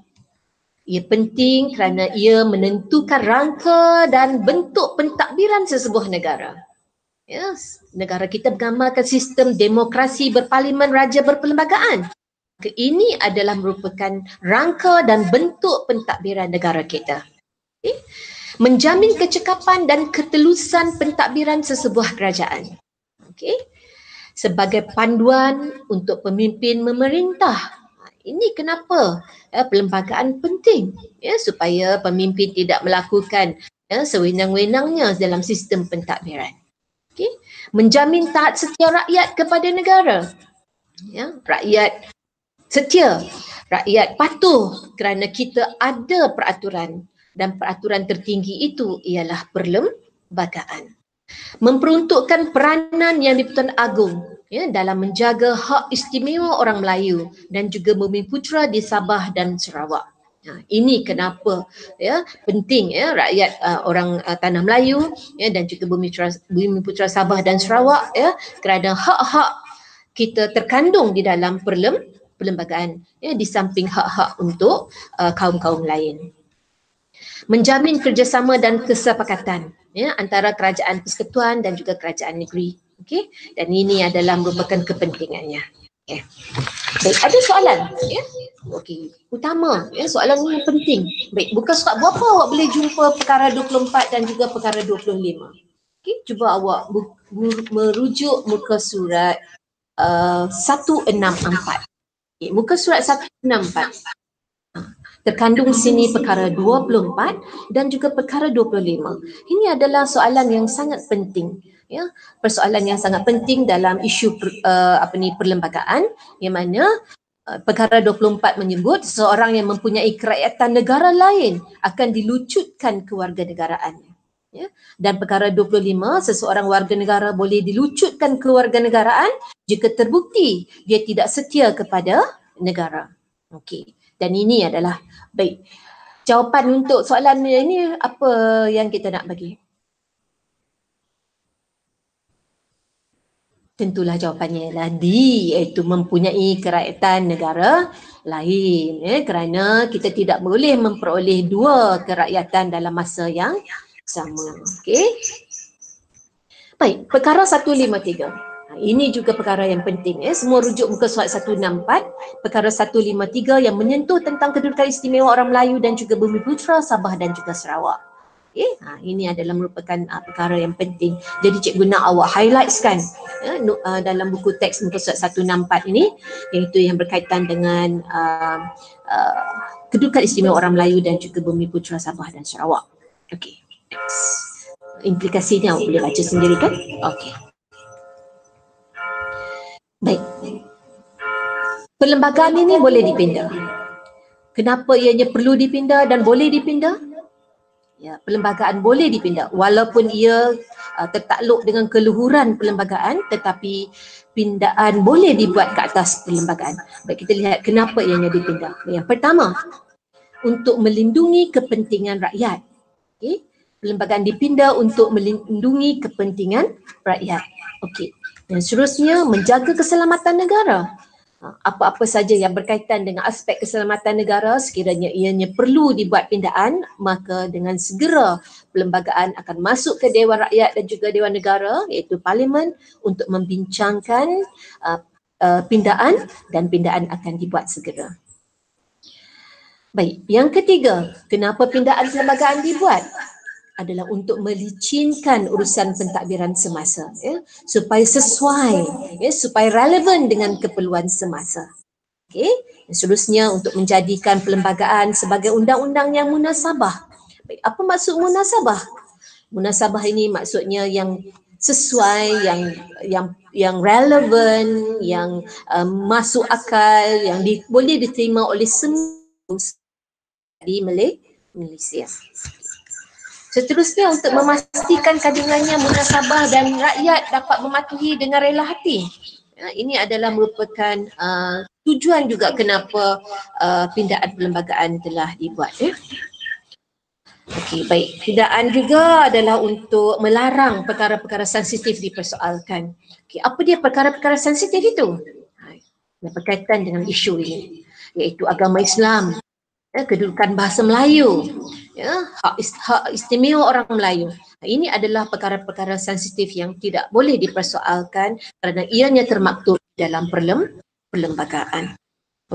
Ia penting kerana ia menentukan rangka dan bentuk pentadbiran sesebuah negara. Yes, negara kita bergambarkan sistem demokrasi berparlimen raja berperlembagaan. Ini adalah merupakan rangka dan bentuk pentadbiran negara kita. Okay? Menjamin kecekapan dan ketelusan pentadbiran sesebuah kerajaan. Okay? Sebagai panduan untuk pemimpin memerintah. Ini kenapa perlembagaan penting, ya, supaya pemimpin tidak melakukan sewenang-wenangnya dalam sistem pentadbiran. Okay. Menjamin taat setia rakyat kepada negara. Ya, rakyat setia, rakyat patuh kerana kita ada peraturan dan peraturan tertinggi itu ialah perlembagaan. Memperuntukkan peranan yang di-Pertuan Agong ya, dalam menjaga hak istimewa orang Melayu dan juga Bumiputera di Sabah dan Sarawak. Ini kenapa ya penting ya rakyat orang tanah Melayu ya, dan juga Bumiputera Sabah dan Sarawak ya, kerana hak-hak kita terkandung di dalam perlembagaan ya, di samping hak-hak untuk kaum-kaum lain. Menjamin kerjasama dan kesepakatan ya, antara kerajaan persekutuan dan juga kerajaan negeri. Okey, dan ini adalah merupakan kepentingannya. Okay. Baik, ada soalan ya? Okey, utama ya, soalan ini penting. Baik, buka surat berapa awak boleh jumpa perkara 24 dan juga perkara 25. Okey, cuba awak merujuk muka surat 164. Okay, muka surat 164. Terkandung sini perkara 24 dan juga perkara 25. Ini adalah soalan yang sangat penting. Ya, persoalan yang sangat penting dalam isu perlembagaan, yang mana perkara 24 menyebut seseorang yang mempunyai kerakyatan negara lain akan dilucutkan kewarganegaraannya. Ya. Dan perkara 25, seseorang warga negara boleh dilucutkan kewarganegaraan jika terbukti dia tidak setia kepada negara. Okey. Dan ini adalah baik. Jawapan untuk soalan ini apa yang kita nak bagi? Tentulah jawapannya ialah D, iaitu mempunyai kerakyatan negara lain. Kerana kita tidak boleh memperoleh dua kerakyatan dalam masa yang sama. Okey. Baik, perkara 153. Ini juga perkara yang penting. Semua rujuk muka surat 164, perkara 153 yang menyentuh tentang kedudukan istimewa orang Melayu dan juga Bumiputera, Sabah dan juga Sarawak. Okay. Ini adalah merupakan perkara yang penting. Jadi cikgu nak awak highlightskan dalam buku teks muka surat 164 ini, iaitu yang berkaitan dengan kedudukan istimewa orang Melayu dan juga Bumiputera, Sabah dan Sarawak. Okey, next. Implikasinya awak boleh baca sendiri kan? Okey. Baik. Perlembagaan ini boleh dipindah. Kenapa ianya perlu dipindah dan boleh dipindah? Ya, perlembagaan boleh dipindah walaupun ia tertakluk dengan keluhuran perlembagaan, tetapi pindaan boleh dibuat ke atas perlembagaan. Baik, kita lihat kenapa ianya dipindah. Yang pertama, untuk melindungi kepentingan rakyat. Okey, perlembagaan dipindah untuk melindungi kepentingan rakyat. Okey. Dan seterusnya, menjaga keselamatan negara. Apa-apa saja yang berkaitan dengan aspek keselamatan negara, sekiranya ianya perlu dibuat pindaan, maka dengan segera perlembagaan akan masuk ke Dewan Rakyat dan juga Dewan Negara, iaitu Parlimen, untuk membincangkan pindaan, dan pindaan akan dibuat segera. Baik, yang ketiga, kenapa pindaan perlembagaan dibuat? Adalah untuk melicinkan urusan pentadbiran semasa, ya, supaya sesuai, ya, supaya relevan dengan keperluan semasa. Okey, seterusnya untuk menjadikan perlembagaan sebagai undang-undang yang munasabah. Baik, apa maksud munasabah? Munasabah ini maksudnya yang sesuai, yang relevan, yang masuk akal, yang boleh diterima oleh semua di Malaysia. Seterusnya, untuk memastikan kandungannya munasabah dan rakyat dapat mematuhi dengan rela hati. Ini adalah merupakan tujuan juga kenapa pindaan perlembagaan telah dibuat. Okey, baik. Pindaan juga adalah untuk melarang perkara-perkara sensitif dipersoalkan. Okey, apa dia perkara-perkara sensitif itu? Berkaitan dengan isu ini, iaitu agama Islam, kedudukan bahasa Melayu, hak istimewa orang Melayu. Ini adalah perkara-perkara sensitif yang tidak boleh dipersoalkan kerana ianya termaktub dalam perlembagaan.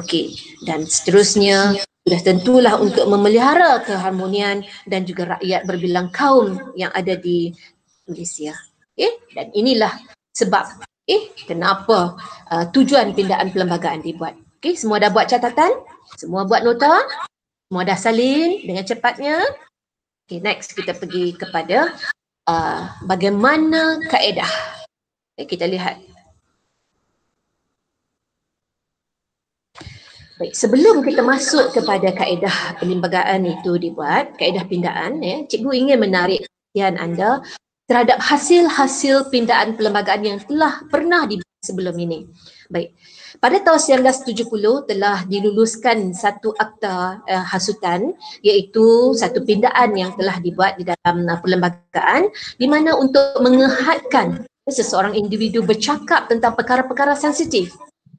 Okey, dan seterusnya sudah tentulah untuk memelihara keharmonian dan juga rakyat berbilang kaum yang ada di Malaysia. Dan inilah sebab kenapa tujuan pindaan perlembagaan dibuat. Okey, semua dah buat catatan? Semua buat nota? Semua dah salin dengan cepatnya? Okay, next kita pergi kepada bagaimana kaedah. Kita lihat. Baik, sebelum kita masuk kepada kaedah perlembagaan itu dibuat, kaedah pindaan, cikgu ingin menarik perhatian anda terhadap hasil-hasil pindaan perlembagaan yang telah pernah dibuat sebelum ini. Baik. Pada tahun 1970 telah diluluskan satu akta hasutan, iaitu satu pindaan yang telah dibuat di dalam perlembagaan di mana untuk mengehadkan seseorang individu bercakap tentang perkara-perkara sensitif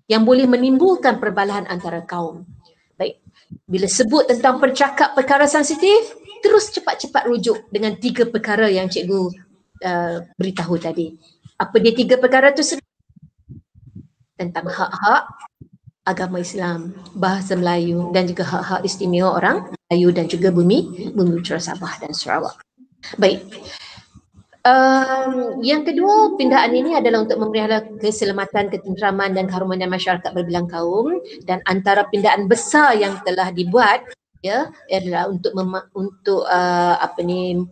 yang boleh menimbulkan perbalahan antara kaum. Baik, bila sebut tentang perkara sensitif, terus cepat-cepat rujuk dengan 3 perkara yang cikgu beritahu tadi. Apa dia 3 perkara tu? Tentang hak-hak agama Islam, bahasa Melayu dan juga hak-hak istimewa orang Melayu dan juga bumi Putra Sabah dan Sarawak. Baik. Yang kedua, pindaan ini adalah untuk memelihara keselamatan, ketenteraman dan keharmonian masyarakat berbilang kaum, dan antara pindaan besar yang telah dibuat adalah untuk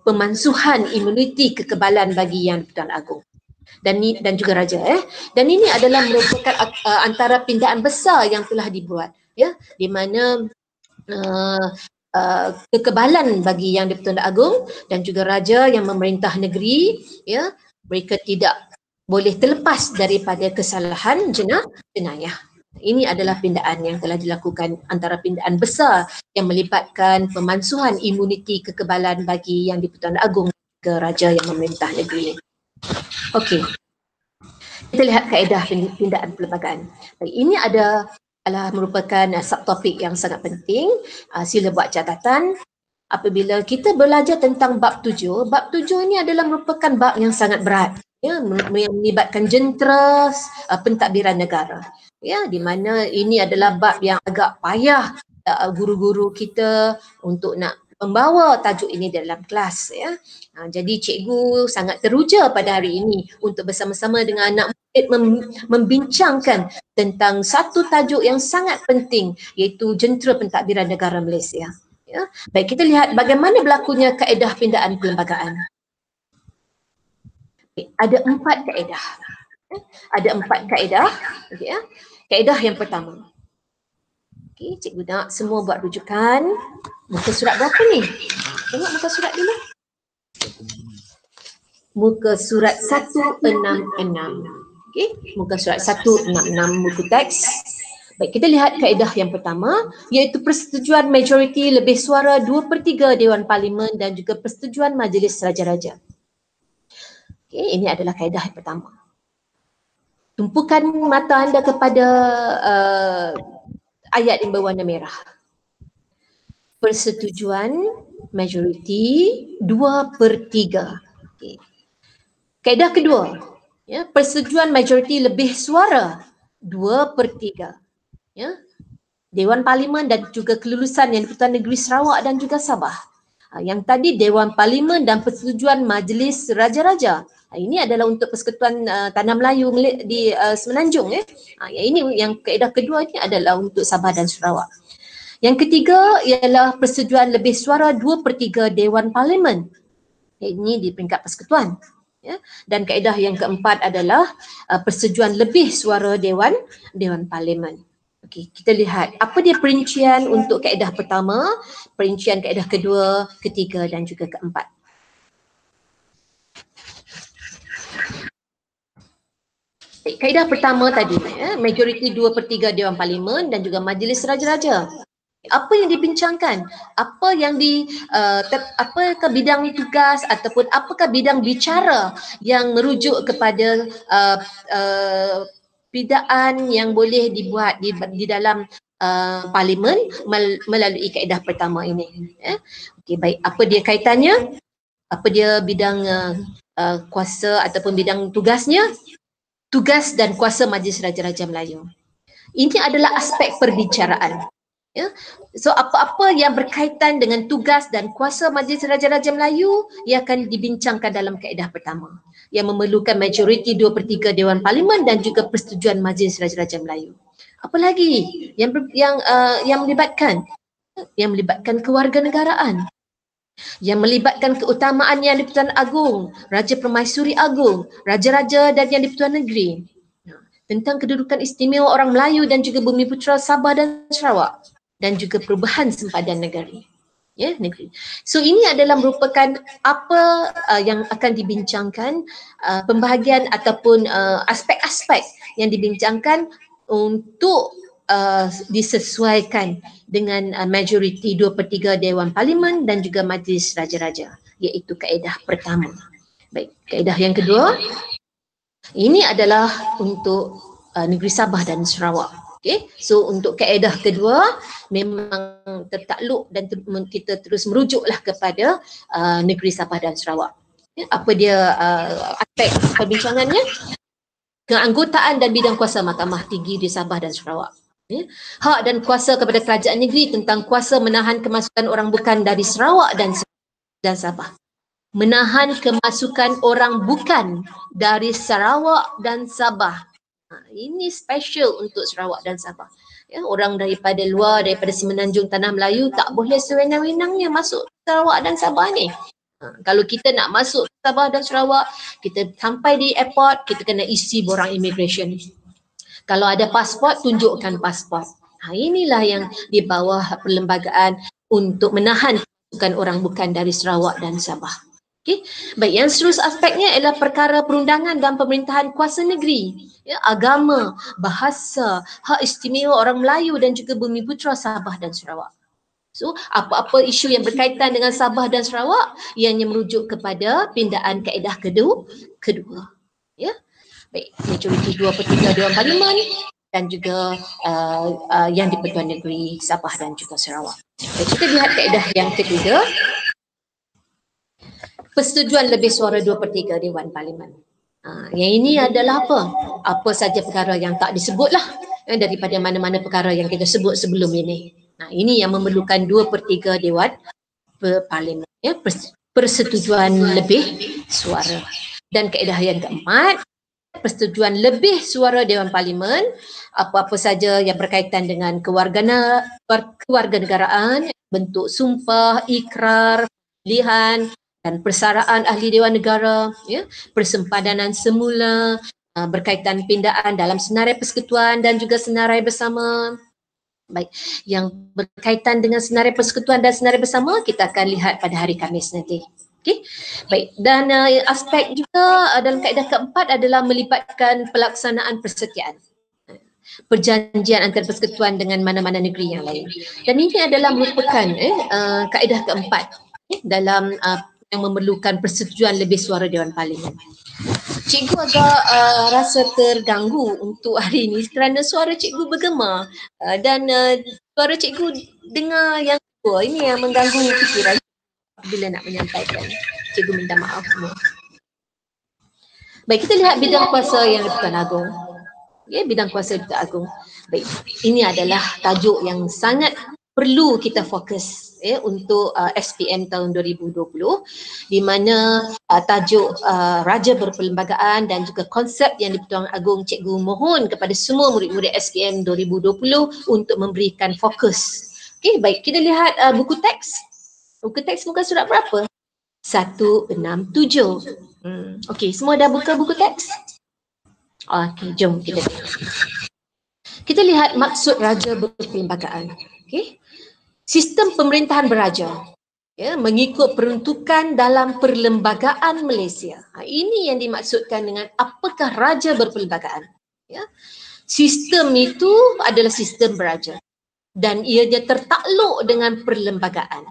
pemansuhan imuniti kekebalan bagi Yang di-Pertuan Agong dan juga raja, dan ini adalah merupakan antara pindaan besar yang telah dibuat, di mana kekebalan bagi Yang di-Pertuan Agong dan juga raja yang memerintah negeri, mereka tidak boleh terlepas daripada kesalahan jenayah. Ini adalah pindaan yang telah dilakukan, antara pindaan besar yang melibatkan pemansuhan imuniti kekebalan bagi Yang di-Pertuan Agong ke raja yang memerintah negeri. Okey, kita lihat kaedah pindaan perlembagaan. Ini adalah merupakan subtopik yang sangat penting. Sila buat catatan. Apabila kita belajar tentang bab 7, bab 7 ini adalah merupakan bab yang sangat berat, yang melibatkan jentera pentadbiran negara. Di mana ini adalah bab yang agak payah guru-guru kita untuk nak membawa tajuk ini dalam kelas. Jadi cikgu sangat teruja pada hari ini untuk bersama-sama dengan anak murid membincangkan tentang satu tajuk yang sangat penting, iaitu jentera pentadbiran negara Malaysia. Baik, kita lihat bagaimana berlakunya kaedah pindaan perlembagaan. Ada 4 kaedah. Ada 4 kaedah. Kaedah yang pertama. Cikgu nak semua buat rujukan. Muka surat berapa ni? Tengok muka surat dulu. Muka surat 166. Muka surat 166, muka teks. Baik, kita lihat kaedah yang pertama, iaitu persetujuan majoriti lebih suara 2/3 Dewan Parlimen dan juga persetujuan Majlis Raja-Raja. Ini adalah kaedah yang pertama. Tumpukan mata anda kepada ayat yang berwarna merah. Persetujuan majoriti 2/3. Kaedah kedua, persetujuan majoriti lebih suara 2/3. Dewan Parlimen dan juga kelulusan Yang di-Pertuan Negeri Sarawak dan juga Sabah. Yang tadi Dewan Parlimen dan persetujuan Majlis Raja-Raja. Ini adalah untuk Persekutuan Tanah Melayu di Semenanjung. Ini yang kaedah kedua ini adalah untuk Sabah dan Sarawak. Yang ketiga ialah persetujuan lebih suara 2/3 Dewan Parlimen. Ini di peringkat persekutuan. Ya. Dan kaedah yang keempat adalah persetujuan lebih suara Dewan Parlimen. Okey, kita lihat apa dia perincian untuk kaedah pertama, perincian kaedah kedua, ketiga dan juga keempat. Kaedah pertama tadi, majoriti 2/3 Dewan Parlimen dan juga Majlis Raja-Raja. Apa yang dibincangkan? Apa yang apakah bidang tugas ataupun apakah bidang bicara yang merujuk kepada pidaan yang boleh dibuat di dalam parlimen melalui kaedah pertama ini. Okey, baik, apa dia kaitannya? Apa dia bidang kuasa ataupun bidang tugasnya? Tugas dan kuasa Majlis Raja-Raja Melayu. Ini adalah aspek perbicaraan. Ya. So apa-apa yang berkaitan dengan tugas dan kuasa Majlis Raja-Raja Melayu ia akan dibincangkan dalam kaedah pertama yang memerlukan majoriti 2/3 Dewan Parlimen dan juga persetujuan Majlis Raja-Raja Melayu. Apa lagi yang melibatkan? Yang melibatkan kewarganegaraan, yang melibatkan keutamaan Yang di-Pertuan Agong, Raja Permaisuri Agong, Raja-Raja dan Yang di-Pertuan Negeri, tentang kedudukan istimewa orang Melayu dan juga Bumiputera Sabah dan Sarawak, dan juga perubahan sempadan negeri. Ya, negeri. So ini adalah merupakan apa yang akan dibincangkan, pembahagian ataupun aspek-aspek yang dibincangkan untuk disesuaikan dengan majoriti 2/3 Dewan Parlimen dan juga Majlis Raja-Raja, iaitu kaedah pertama. Baik, kaedah yang kedua, ini adalah untuk negeri Sabah dan Sarawak. Okay. So untuk kaedah kedua memang tertakluk dan kita terus merujuklah kepada negeri Sabah dan Sarawak. Apa dia aspek perbincangannya? Keanggotaan dan bidang kuasa Mahkamah Tinggi di Sabah dan Sarawak. Hak dan kuasa kepada kerajaan negeri tentang kuasa menahan kemasukan orang bukan dari Sarawak dan Sabah. Menahan kemasukan orang bukan dari Sarawak dan Sabah. Ini special untuk Sarawak dan Sabah. Ya, orang daripada luar, daripada Semenanjung Tanah Melayu tak boleh sewenang-wenangnya masuk Sarawak dan Sabah ni. Kalau kita nak masuk Sabah dan Sarawak, kita sampai di airport, kita kena isi borang immigration. Kalau ada pasport, tunjukkan pasport. Inilah yang di bawah perlembagaan untuk menahan kemasukan orang bukan dari Sarawak dan Sabah. Okay. Baik, yang seterusnya aspeknya adalah perkara perundangan dan pemerintahan kuasa negeri, ya, agama, bahasa, hak istimewa orang Melayu dan juga Bumiputera Sabah dan Sarawak. So, apa-apa isu yang berkaitan dengan Sabah dan Sarawak ianya merujuk kepada pindaan kaedah kedua. Ya. Baik, majoriti 2/3 Dewan Parlimen dan juga yang di-Pertuan Negeri Sabah dan juga Sarawak. Baik, kita lihat kaedah yang ketiga. Persetujuan lebih suara 2/3 Dewan Parlimen. Yang ini adalah apa? Apa saja perkara yang tak disebutlah daripada mana-mana perkara yang kita sebut sebelum ini. Ini yang memerlukan 2/3 Dewan Parlimen. Ya, persetujuan lebih suara. Dan kaedah yang keempat, persetujuan lebih suara Dewan Parlimen, apa-apa saja yang berkaitan dengan kewarganegaraan, bentuk sumpah, ikrar, pilihan dan persaraan ahli Dewan Negara, ya, persempadanan semula, berkaitan pindaan dalam senarai persekutuan dan juga senarai bersama. Baik, yang berkaitan dengan senarai persekutuan dan senarai bersama kita akan lihat pada hari Khamis nanti. Okey. Baik, dan aspek juga dalam kaedah keempat adalah melibatkan pelaksanaan persetiaan. Perjanjian antara persekutuan dengan mana-mana negeri yang lain. Dan ini adalah merupakan kaedah keempat dalam yang memerlukan persetujuan lebih suara Dewan Parlimen. Cikgu agak rasa terganggu untuk hari ini kerana suara cikgu bergema dan suara cikgu dengar yang kedua ini yang mengganggu fikiran bila nak menyampaikan. Cikgu minta maaf semua. Baik, kita lihat bidang kuasa Yang di-Pertuan Agong. Ya, bidang kuasa Yang di-Pertuan Agong. Baik, ini adalah tajuk yang sangat perlu kita fokus untuk SPM tahun 2020, di mana tajuk Raja Berperlembagaan dan juga konsep Yang di-Pertuan Agong, cikgu mohon kepada semua murid-murid SPM 2020 untuk memberikan fokus. Okey, baik, kita lihat buku teks. Buku teks muka surat berapa? Okey, semua dah buka buku teks? Okey, jom kita lihat. Kita lihat maksud raja berperlembagaan. Okey. Sistem pemerintahan beraja, ya, mengikut peruntukan dalam perlembagaan Malaysia. Ini yang dimaksudkan dengan apakah raja berperlembagaan. Ya. Sistem itu adalah sistem beraja dan ianya tertakluk dengan perlembagaan.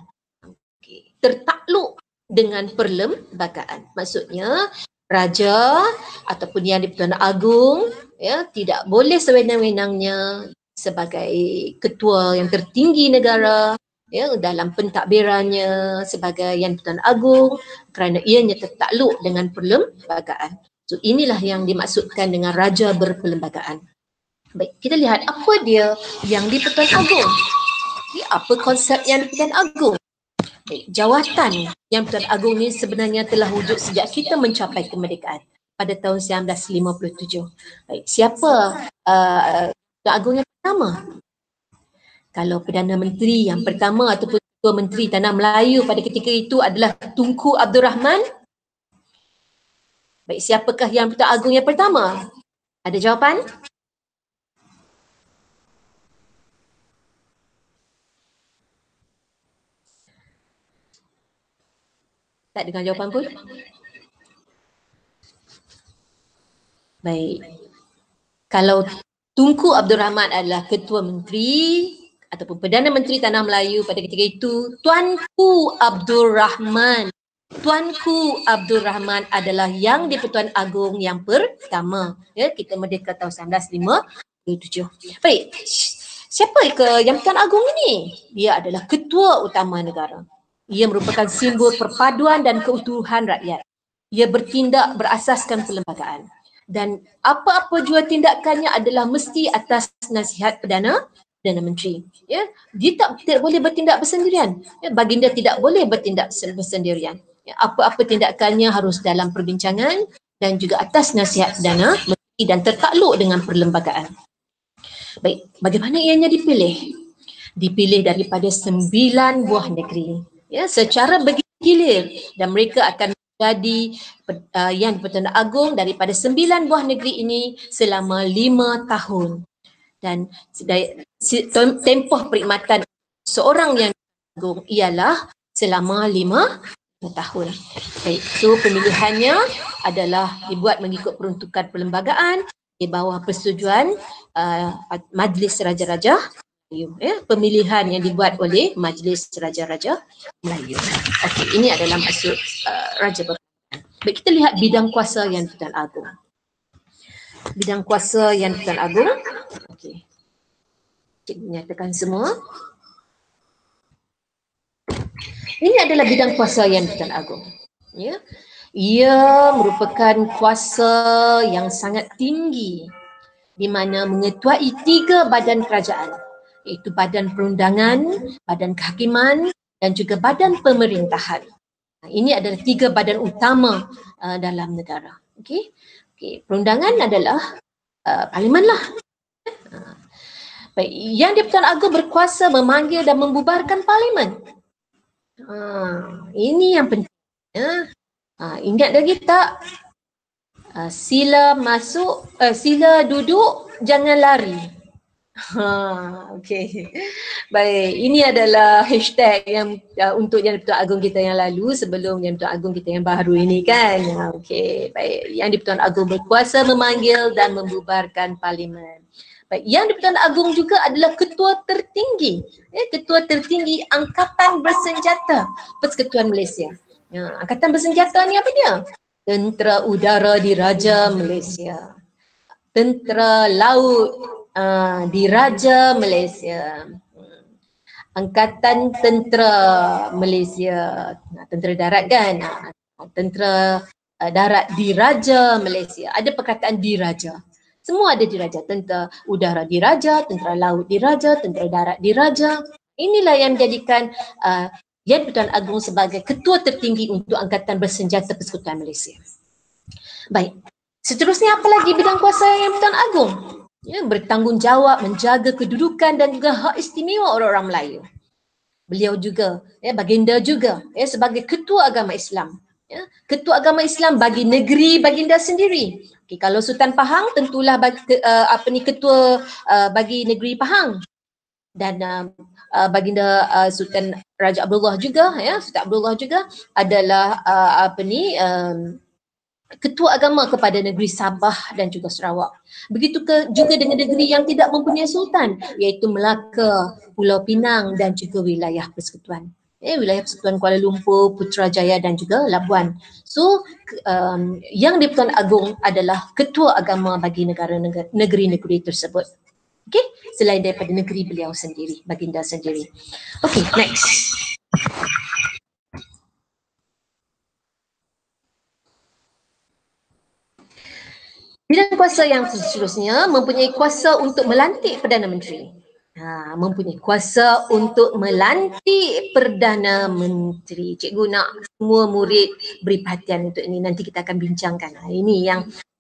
Okay. Tertakluk dengan perlembagaan. Maksudnya raja ataupun Yang di-Pertuan Agong, ya, tidak boleh sewenang-wenangnya sebagai ketua yang tertinggi negara, ya, dalam pentadbirannya sebagai Yang di-Pertuan Agong kerana ianya tertakluk dengan perlembagaan. So inilah yang dimaksudkan dengan raja berperlembagaan. Baik, kita lihat apa dia Yang di-Pertuan Agong. Apa konsep Yang di-Pertuan Agong? Baik, jawatan Yang di-Pertuan Agong ni sebenarnya telah wujud sejak kita mencapai kemerdekaan pada tahun 1957. Baik, siapa Pertuan Agong yang pertama? Kalau Perdana Menteri yang pertama ataupun Ketua Menteri Tanah Melayu pada ketika itu adalah Tunku Abdul Rahman. Baik, siapakah Yang di-Pertuan Agong yang pertama? Ada jawapan? Tak dengar jawapan pun? Baik. Kalau Tunku Abdul Rahman adalah Ketua Menteri ataupun Perdana Menteri Tanah Melayu pada ketika itu, Tuanku Abdul Rahman. Tuanku Abdul Rahman adalah Yang di-Pertuan Agong yang pertama. Ya, kita merdeka tahun 1957. Baik. Siapa ke Yang di-Pertuan Agong ini? Dia adalah Ketua Utama Negara. Ia merupakan simbol perpaduan dan keutuhan rakyat. Ia bertindak berasaskan perlembagaan. Dan apa-apa jua tindakannya adalah mesti atas nasihat Perdana Menteri. Ya, dia tidak boleh bertindak bersendirian. Ya, baginda tidak boleh bertindak bersendirian. Ya, apa-apa tindakannya harus dalam perbincangan dan juga atas nasihat Perdana Menteri dan tertakluk dengan perlembagaan. Baik, bagaimana ianya dipilih? Dipilih daripada 9 buah negeri. Ya, secara bergilir dan mereka akan menjadi Yang di-Pertuan Agong daripada 9 buah negeri ini selama 5 tahun. Dan tempoh perkhidmatan seorang Yang di-Pertuan Agong ialah selama 5 tahun. Baik, so pemilihannya adalah dibuat mengikut peruntukan perlembagaan di bawah persetujuan Majlis Raja-Raja Melayu. Ya, pemilihan yang dibuat oleh Majlis Raja-Raja Melayu. Okey, ini adalah maksud raja berperlembagaan. Baik, kita lihat bidang kuasa Yang di-Pertuan Agong. Bidang kuasa Yang di-Pertuan Agong. Okey. Cikgu nyatakan semua. Ini adalah bidang kuasa Yang di-Pertuan Agong. Ya. Ia merupakan kuasa yang sangat tinggi di mana mengetuai 3 badan kerajaan, iaitu Badan Perundangan, Badan Kehakiman dan juga Badan Pemerintahan. Ini adalah 3 badan utama dalam negara. Okey. Perundangan adalah parlimen lah. Baik, Yang di-Pertuan Agong berkuasa memanggil dan membubarkan parlimen. Ini yang penting. Ingat lagi tak? Sila masuk, sila duduk, jangan lari. Okey. Baik, ini adalah hashtag yang untuk Yang di-Pertuan Agong kita yang lalu sebelum Yang di-Pertuan Agong kita yang baru ini kan. Okey, baik. Yang di-Pertuan Agong berkuasa memanggil dan membubarkan parlimen. Baik, Yang di-Pertuan Agong juga adalah ketua tertinggi, ketua tertinggi Angkatan Bersenjata Persekutuan Malaysia. Angkatan Bersenjata ni apa dia? Tentera Udara Diraja Malaysia, Tentera Laut Diraja Malaysia, Angkatan Tentera Malaysia, Tentera Darat kan, Tentera Darat Diraja Malaysia. Ada perkataan diraja. Semua ada diraja. Tentera Udara Diraja, Tentera Laut Diraja, Tentera Darat Diraja. Inilah yang menjadikan Yang di-Pertuan Agong sebagai ketua tertinggi untuk Angkatan Bersenjata Persekutuan Malaysia. Baik. Seterusnya apa lagi bidang kuasa Yang di-Pertuan Agong? Ya, bertanggungjawab menjaga kedudukan dan juga hak istimewa orang-orang Melayu. Beliau juga, baginda juga, sebagai ketua agama Islam. Ketua agama Islam bagi negeri baginda sendiri. Okay, kalau Sultan Pahang tentulah ketua bagi negeri Pahang. Dan baginda Sultan Raja Abdullah juga, Sultan Abdullah juga adalah ketua agama kepada negeri Sabah dan juga Sarawak. Begitu juga dengan negeri yang tidak mempunyai sultan, iaitu Melaka, Pulau Pinang dan juga wilayah persekutuan. Wilayah persekutuan Kuala Lumpur, Putrajaya dan juga Labuan. So yang di-Pertuan Agong adalah ketua agama bagi negeri-negeri tersebut. Okay, selain daripada negeri beliau sendiri, baginda sendiri. Okay, next. Bidang kuasa yang seterusnya mempunyai kuasa untuk melantik Perdana Menteri. Mempunyai kuasa untuk melantik Perdana Menteri. Cikgu nak semua murid beri perhatian untuk ini. Nanti kita akan bincangkan. Ini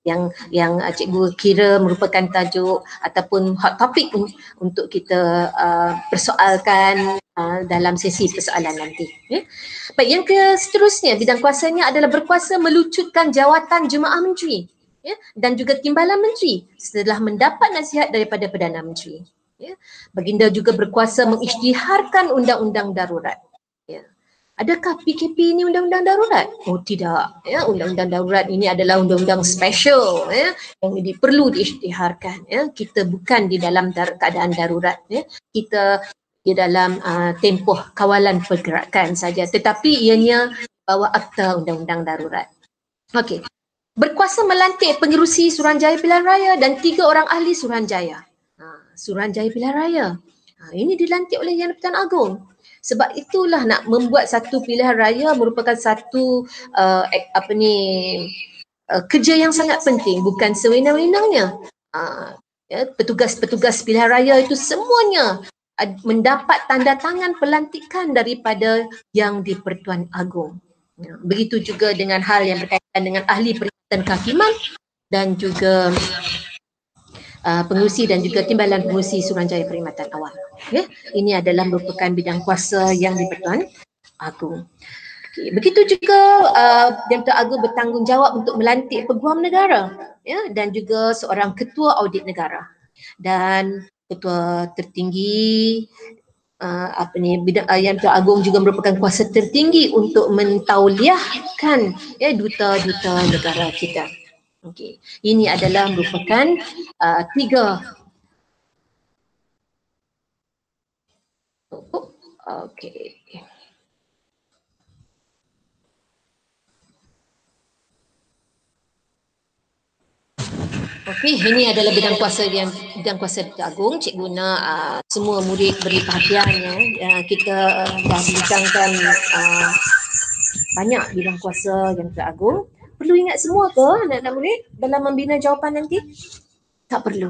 yang cikgu kira merupakan tajuk ataupun hot topic untuk kita persoalkan dalam sesi persoalan nanti. Baik, yang seterusnya bidang kuasanya adalah berkuasa melucutkan jawatan jemaah menteri. Dan juga timbalan menteri setelah mendapat nasihat daripada Perdana Menteri. Baginda juga berkuasa mengisytiharkan undang-undang darurat. Adakah PKP ini undang-undang darurat? Oh tidak. Undang-undang darurat ini adalah undang-undang special yang perlu diisytiharkan. Kita bukan di dalam keadaan darurat. Kita di dalam tempoh kawalan pergerakan saja, tetapi ianya bawa akta undang-undang darurat. Okey. Berkuasa melantik pengerusi Suruhanjaya Pilihan Raya dan 3 orang ahli Suruhanjaya. Suruhanjaya Pilihan Raya. Ini dilantik oleh Yang di-Pertuan Agong. Sebab itulah nak membuat satu pilihan raya merupakan satu kerja yang sangat penting, bukan sewenang-wenangnya. Petugas-petugas pilihan raya itu semuanya mendapat tanda tangan pelantikan daripada Yang di-Pertuan Agong. Begitu juga dengan hal yang berkaitan dengan ahli perkhidmatan kehakiman dan juga pengurusi dan juga timbalan pengurusi Suruhanjaya Perkhidmatan Awam. Ini adalah merupakan bidang kuasa Yang di-Pertuan Agong. Begitu juga Yang di-Pertuan Agong bertanggungjawab untuk melantik peguam negara dan juga seorang ketua audit negara dan ketua tertinggi Yang di-Pertuan Agong juga merupakan kuasa tertinggi untuk mentauliahkan duta-duta negara kita. Okey, ini adalah merupakan 3. Okey. Okey, ini adalah bidang kuasa Yang Agong. Cikgu nak semua murid beri perhatian kita dah bincangkan banyak bidang kuasa Yang Agong. Perlu ingat semua ke anak-anak murid dalam membina jawapan nanti? Tak perlu.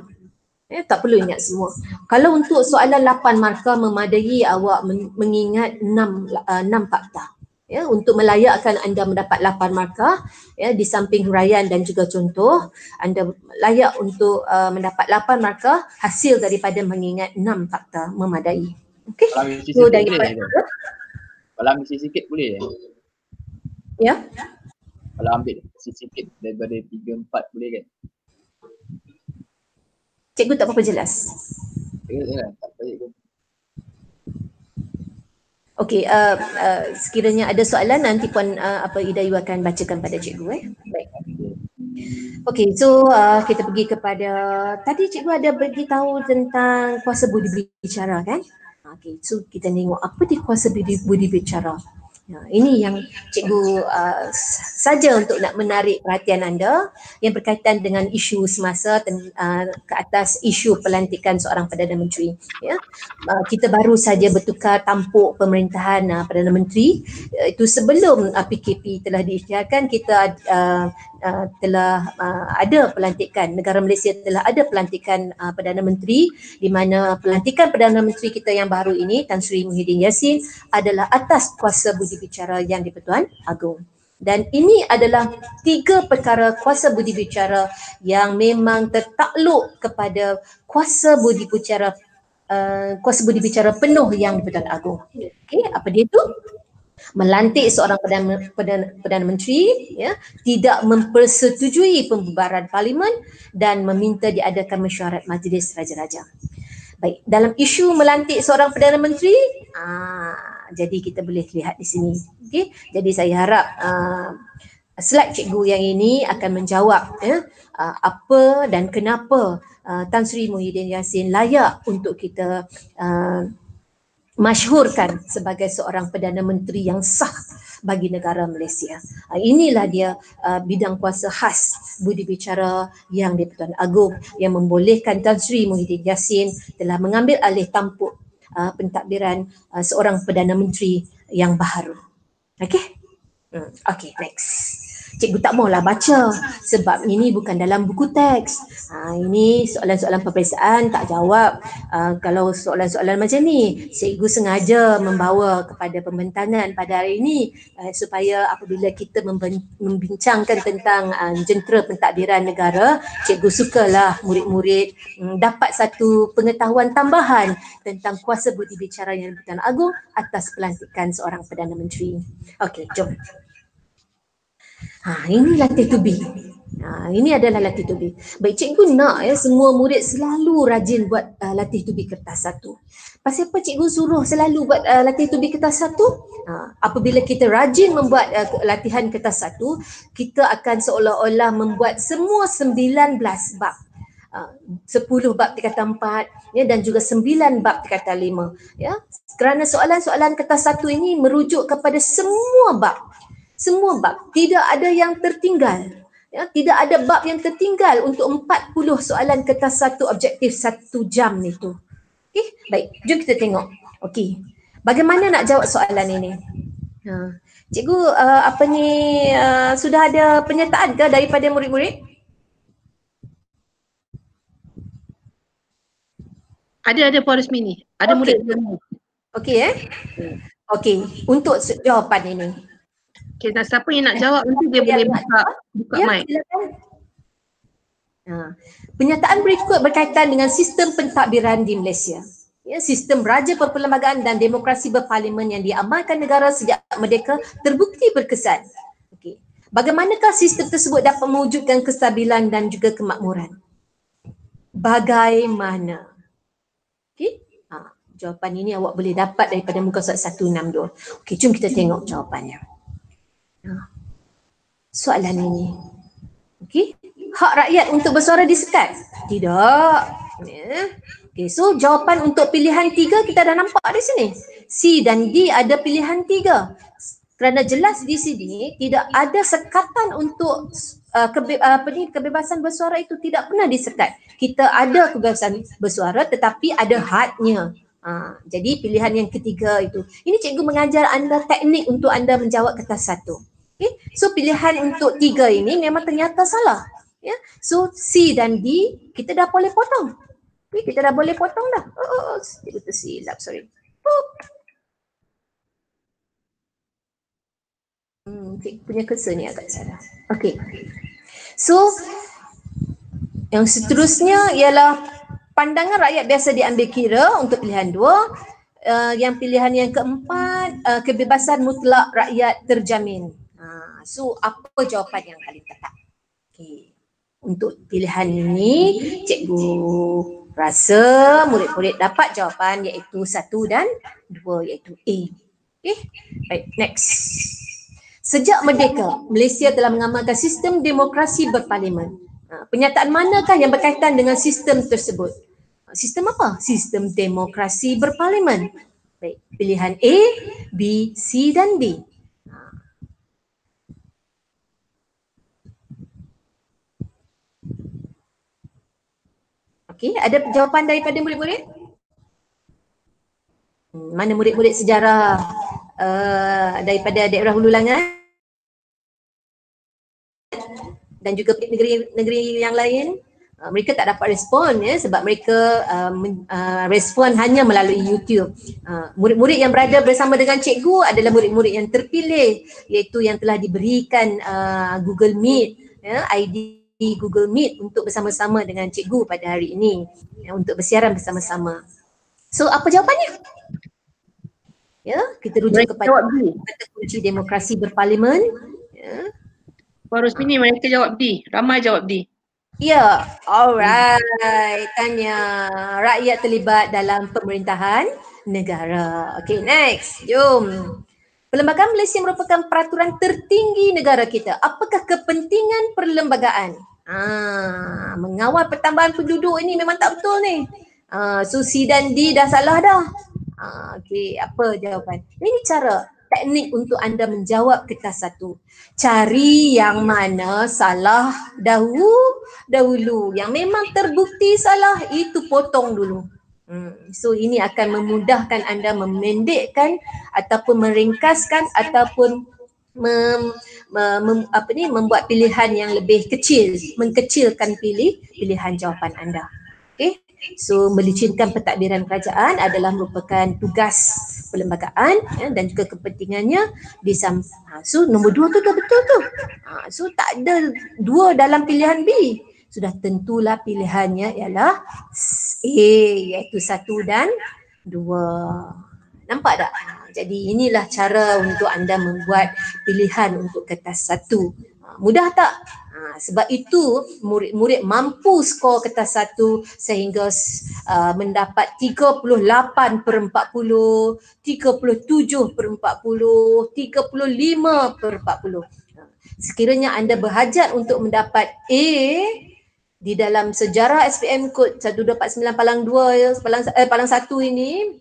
Tak perlu ingat semua. Kalau untuk soalan 8 markah memadai awak mengingat 6 fakta. Untuk melayakkan anda mendapat 8 markah, di samping huraian dan juga contoh, anda layak untuk mendapat 8 markah hasil daripada mengingat 6 fakta memadai. Okey. So kalau ambil sikit boleh? Ya. Kalau ambil sikit daripada 3-4 boleh kan? Cikgu tak apa-apa jelas. Tak baik pun. Okey, sekiranya ada soalan nanti Puan Ida Yu akan bacakan pada cikgu. Baik. Okey, so kita pergi kepada tadi cikgu ada beritahu tentang kuasa budi bicara kan? Okey, so kita tengok apa di kuasa budi bicara. Ini yang cikgu saja untuk nak menarik perhatian anda yang berkaitan dengan isu semasa ke atas isu pelantikan seorang Perdana Menteri. Kita baru saja bertukar tampuk pemerintahan Perdana Menteri. Itu sebelum PKP telah diisytiharkan, kita telah ada pelantikan, negara Malaysia telah ada pelantikan Perdana Menteri, di mana pelantikan Perdana Menteri kita yang baru ini, Tan Sri Muhyiddin Yassin, adalah atas kuasa budi bicara Yang di-Pertuan Agong. Dan ini adalah 3 perkara kuasa budi bicara yang memang tertakluk kepada kuasa budi bicara kuasa budi bicara penuh yang di-Pertuan Agong. Okey, apa dia tu? Melantik seorang Perdana Menteri, ya, tidak mempersetujui pembubaran parlimen dan meminta diadakan mesyuarat Majlis Raja-Raja. Baik, dalam isu melantik seorang Perdana Menteri, jadi kita boleh lihat di sini. Okey, jadi saya harap slide cikgu yang ini akan menjawab apa dan kenapa Tan Sri Muhyiddin Yassin layak untuk kita masyhurkan sebagai seorang Perdana Menteri yang sah bagi negara Malaysia. Inilah dia bidang kuasa khas budi bicara yang di-Pertuan Agong yang membolehkan Tan Sri Muhyiddin Yassin telah mengambil alih tampuk pentadbiran seorang Perdana Menteri yang baharu. Okey? Okey, next. Cikgu tak maulah baca sebab ini bukan dalam buku teks. Ini soalan-soalan peperiksaan tak jawab. Kalau soalan-soalan macam ni, cikgu sengaja membawa kepada pembentangan pada hari ini supaya apabila kita membincangkan tentang jentera pentadbiran negara, cikgu sukalah murid-murid dapat satu pengetahuan tambahan tentang kuasa budi bicara yang di-Pertuan Agong atas pelantikan seorang Perdana Menteri. Okey, jom. Ini latih to be. Ini adalah latih to be. Baik, cikgu nak semua murid selalu rajin buat latih to be kertas satu. Pasal apa cikgu suruh selalu buat latih to be kertas satu? Apabila kita rajin membuat latihan kertas satu, kita akan seolah-olah membuat semua 19 bab. 10 bab tingkatan 4 dan juga 9 bab tingkatan 5. Kerana soalan-soalan kertas satu ini merujuk kepada semua bab. Semua bab, tidak ada yang tertinggal. Tidak ada bab yang tertinggal untuk 40 soalan kertas satu objektif 1 jam ni tu. Okey, baik, jom kita tengok. Okey, bagaimana nak jawab soalan ini? Cikgu, sudah ada penyertaan ke daripada murid-murid? Ada Puan Rosmini. Ada murid yang Okey Okey, untuk jawapan ini. Okay, siapa yang nak jawab nanti dia boleh buka mic. Pernyataan berikut berkaitan dengan sistem pentadbiran di Malaysia. Sistem raja perperlembagaan dan demokrasi berparlimen yang diamalkan negara sejak merdeka terbukti berkesan. Okey. Bagaimanakah sistem tersebut dapat mewujudkan kestabilan dan juga kemakmuran? Bagaimana? Okey. Jawapan ini awak boleh dapat daripada muka surat 162. Okey, jom kita tengok jawapannya. Soalan ini. Okey, hak rakyat untuk bersuara disekat? Tidak. Okey, so jawapan untuk pilihan 3 kita dah nampak di sini. C dan D ada pilihan 3. Kerana jelas di sini tidak ada sekatan untuk kebebasan bersuara itu tidak pernah disekat. Kita ada kebebasan bersuara tetapi ada hadnya. Jadi pilihan yang ketiga itu. Ini cikgu mengajar anda teknik untuk anda menjawab kertas satu. Okay. So pilihan untuk 3 ini memang ternyata salah. So C dan D kita dah boleh potong. Okay, kita dah boleh potong dah. Cikgu tersilap, sorry. Punya cursor ni agak salah. Okay. So yang seterusnya ialah pandangan rakyat biasa diambil kira untuk pilihan 2. Yang pilihan yang keempat, kebebasan mutlak rakyat terjamin. So apa jawapan yang paling tepat? Okay. Untuk pilihan ini, cikgu rasa murid-murid dapat jawapan iaitu 1 dan 2 iaitu A. Okay. Baik, next. Sejak merdeka, Malaysia telah mengamalkan sistem demokrasi berparlimen. Pernyataan manakah yang berkaitan dengan sistem tersebut? Sistem apa? Sistem demokrasi berparlimen. Baik, pilihan A, B, C dan D. Okey, ada jawapan daripada murid-murid? Mana murid-murid sejarah daripada daerah Hulu Langat dan juga negeri yang lain? Mereka tak dapat respon sebab mereka respon hanya melalui YouTube. Murid-murid yang berada bersama dengan cikgu adalah murid-murid yang terpilih, iaitu yang telah diberikan Google Meet, ID Google Meet untuk bersama-sama dengan cikgu pada hari ini, untuk bersiaran bersama-sama. So apa jawapannya? Ya, kita rujuk Mereka kepada jawab B. kata kunci demokrasi berparlimen. Ya. Puan Rosmini mereka jawab D. Ramai jawab D. Ya, alright. Tanya, rakyat terlibat dalam pemerintahan negara. Okay, next. Jom. Perlembagaan Malaysia merupakan peraturan tertinggi negara kita. Apakah kepentingan perlembagaan? Mengawal pertambahan penduduk ini memang tak betul ni. So C dan D dah salah dah. Okey, apa jawapan? Ini cara teknik untuk anda menjawab kertas satu. Cari yang mana salah dahulu. Yang memang terbukti salah, itu potong dulu. So ini akan memudahkan anda memendekkan ataupun meringkaskan ataupun membuat pilihan yang lebih kecil, mengkecilkan pilihan jawapan anda. Okay? So melicinkan pentadbiran kerajaan adalah merupakan tugas perlembagaan dan juga kepentingannya so nombor 2 tu dah betul tu. So tak ada 2 dalam pilihan B. Sudah tentulah pilihannya ialah A, iaitu 1 dan 2. Nampak tak? Jadi inilah cara untuk anda membuat pilihan untuk kertas 1. Mudah tak? Sebab itu murid-murid mampu skor kertas 1 sehingga mendapat 38/40, 37/40, 35/40. Sekiranya anda berhajat untuk mendapat A di dalam sejarah SPM kod 1249 Palang 2 Palang 1 ini,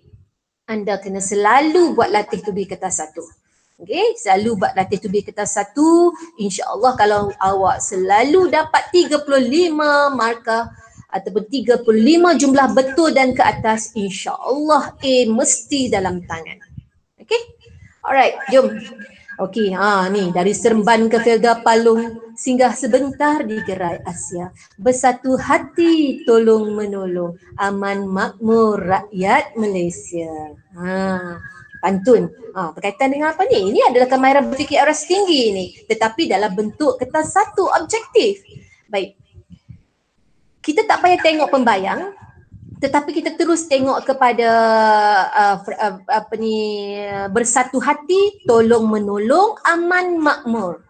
anda kena selalu buat latih tubi kertas 1. Okey, selalu buat latih tubi kertas 1. InsyaAllah kalau awak selalu dapat 35 markah ataupun 35 jumlah betul dan ke atas, insyaAllah A mesti dalam tangan. Okey, alright, jom. Okey, ni dari Seremban ke Felda Palung, singgah sebentar di gerai Asia. Bersatu hati tolong menolong, aman makmur rakyat Malaysia. Pantun. Berkaitan dengan apa ni? Ini adalah kemahiran berfikir aras tinggi ni, tetapi dalam bentuk kertas 1 objektif. Baik. Kita tak payah tengok pembayang, tetapi kita terus tengok kepada bersatu hati, tolong menolong, aman makmur.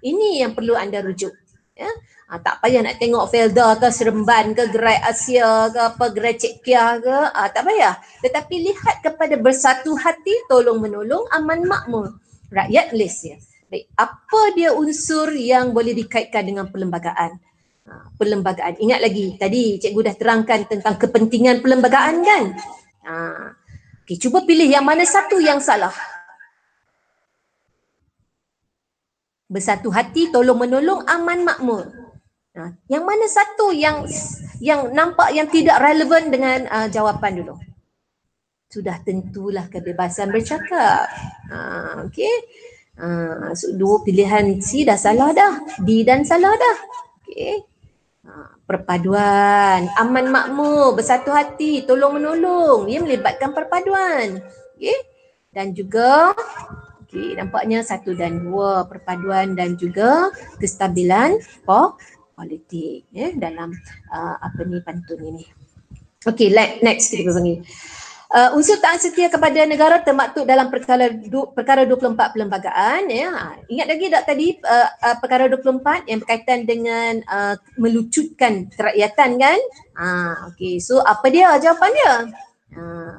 Ini yang perlu anda rujuk. Ya? Tak payah nak tengok Felda ke Seremban ke Gerai Asia ke apa Gerai Cik Kia ke, tak payah. Tetapi lihat kepada bersatu hati, tolong menolong, aman makmur rakyat Malaysia. Baik, apa dia unsur yang boleh dikaitkan dengan perlembagaan? Perlembagaan. Ingat lagi, tadi cikgu dah terangkan tentang kepentingan perlembagaan kan? Okay, cuba pilih yang mana satu yang salah. Bersatu hati, tolong menolong, aman makmur. Yang mana satu yang nampak yang tidak relevan dengan jawapan dulu? Sudah tentulah kebebasan bercakap. Okey. So, 2 pilihan C dah salah dah. D dan salah dah. Okey. Perpaduan, aman makmur, bersatu hati, tolong menolong. Ia melibatkan perpaduan. Okey. Dan juga nampaknya 1 dan 2, perpaduan dan juga kestabilan politik dalam pantun ini. Okey, next kita panggil. Unsur taat setia kepada negara termaktub dalam perkara 24 perlembagaan. Ingat lagi tak tadi perkara 24 yang berkaitan dengan melucutkan kerakyatan kan? Okey, so apa dia jawapannya?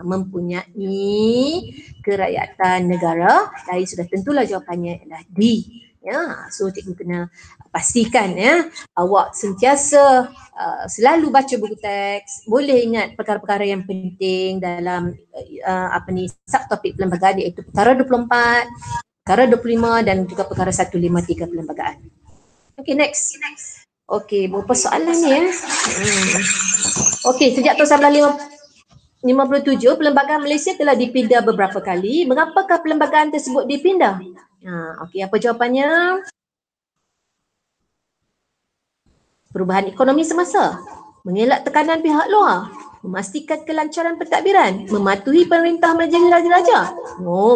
Mempunyai kerakyatan negara. Dari sudah tentulah jawapannya adalah D. So cikgu kena pastikan awak sentiasa selalu baca buku teks, boleh ingat perkara-perkara yang penting dalam subtopik perlembagaan, iaitu perkara 24, perkara 25 dan juga perkara 153 perlembagaan. Okay, next. Okay, berapa soalan ni Okay, sejak tahun 1957 perlembagaan Malaysia telah dipindah beberapa kali. Mengapakah perlembagaan tersebut dipindah? Okey, apa jawapannya? Perubahan ekonomi semasa, mengelak tekanan pihak luar, memastikan kelancaran pentadbiran, mematuhi perintah Majlis Raja-Raja.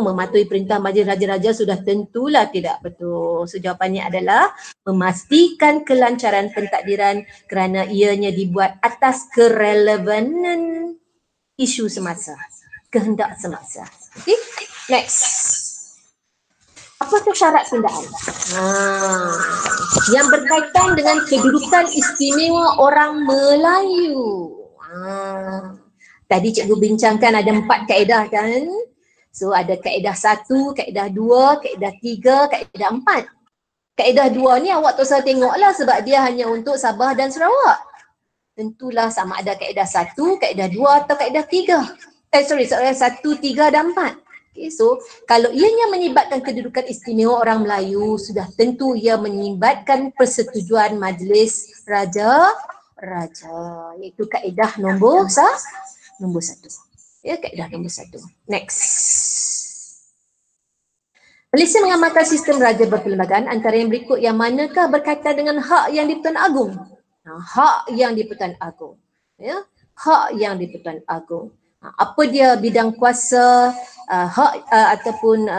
Mematuhi perintah Majlis Raja-Raja sudah tentulah tidak betul. So jawapannya adalah memastikan kelancaran pentadbiran kerana ianya dibuat atas kerelevanan isu semasa, kehendak semasa. Okay, next. Apa tu syarat pindaan? Yang berkaitan dengan kedudukan istimewa orang Melayu. Tadi cikgu bincangkan ada 4 kaedah kan? So ada kaedah 1, kaedah 2, kaedah 3, kaedah 4. Kaedah 2 ni awak tak usah tengoklah sebab dia hanya untuk Sabah dan Sarawak. Tentulah sama ada kaedah 1, kaedah 2 atau kaedah 3. Soalan 1, 3 dan 4. Okay, so kalau ianya menyebabkan kedudukan istimewa orang Melayu, sudah tentu ia menyebabkan persetujuan Majlis Raja, iaitu kaedah nombor 1. Ya, kaedah nombor 1. Next. Malaysia mengamalkan sistem raja berperlembagaan antara yang berikut yang manakah berkaitan dengan hak yang di-Pertuan Agong? Hak yang di-Pertuan Agong. Ya, hak yang di-Pertuan Agong. Apa dia bidang kuasa, hak ataupun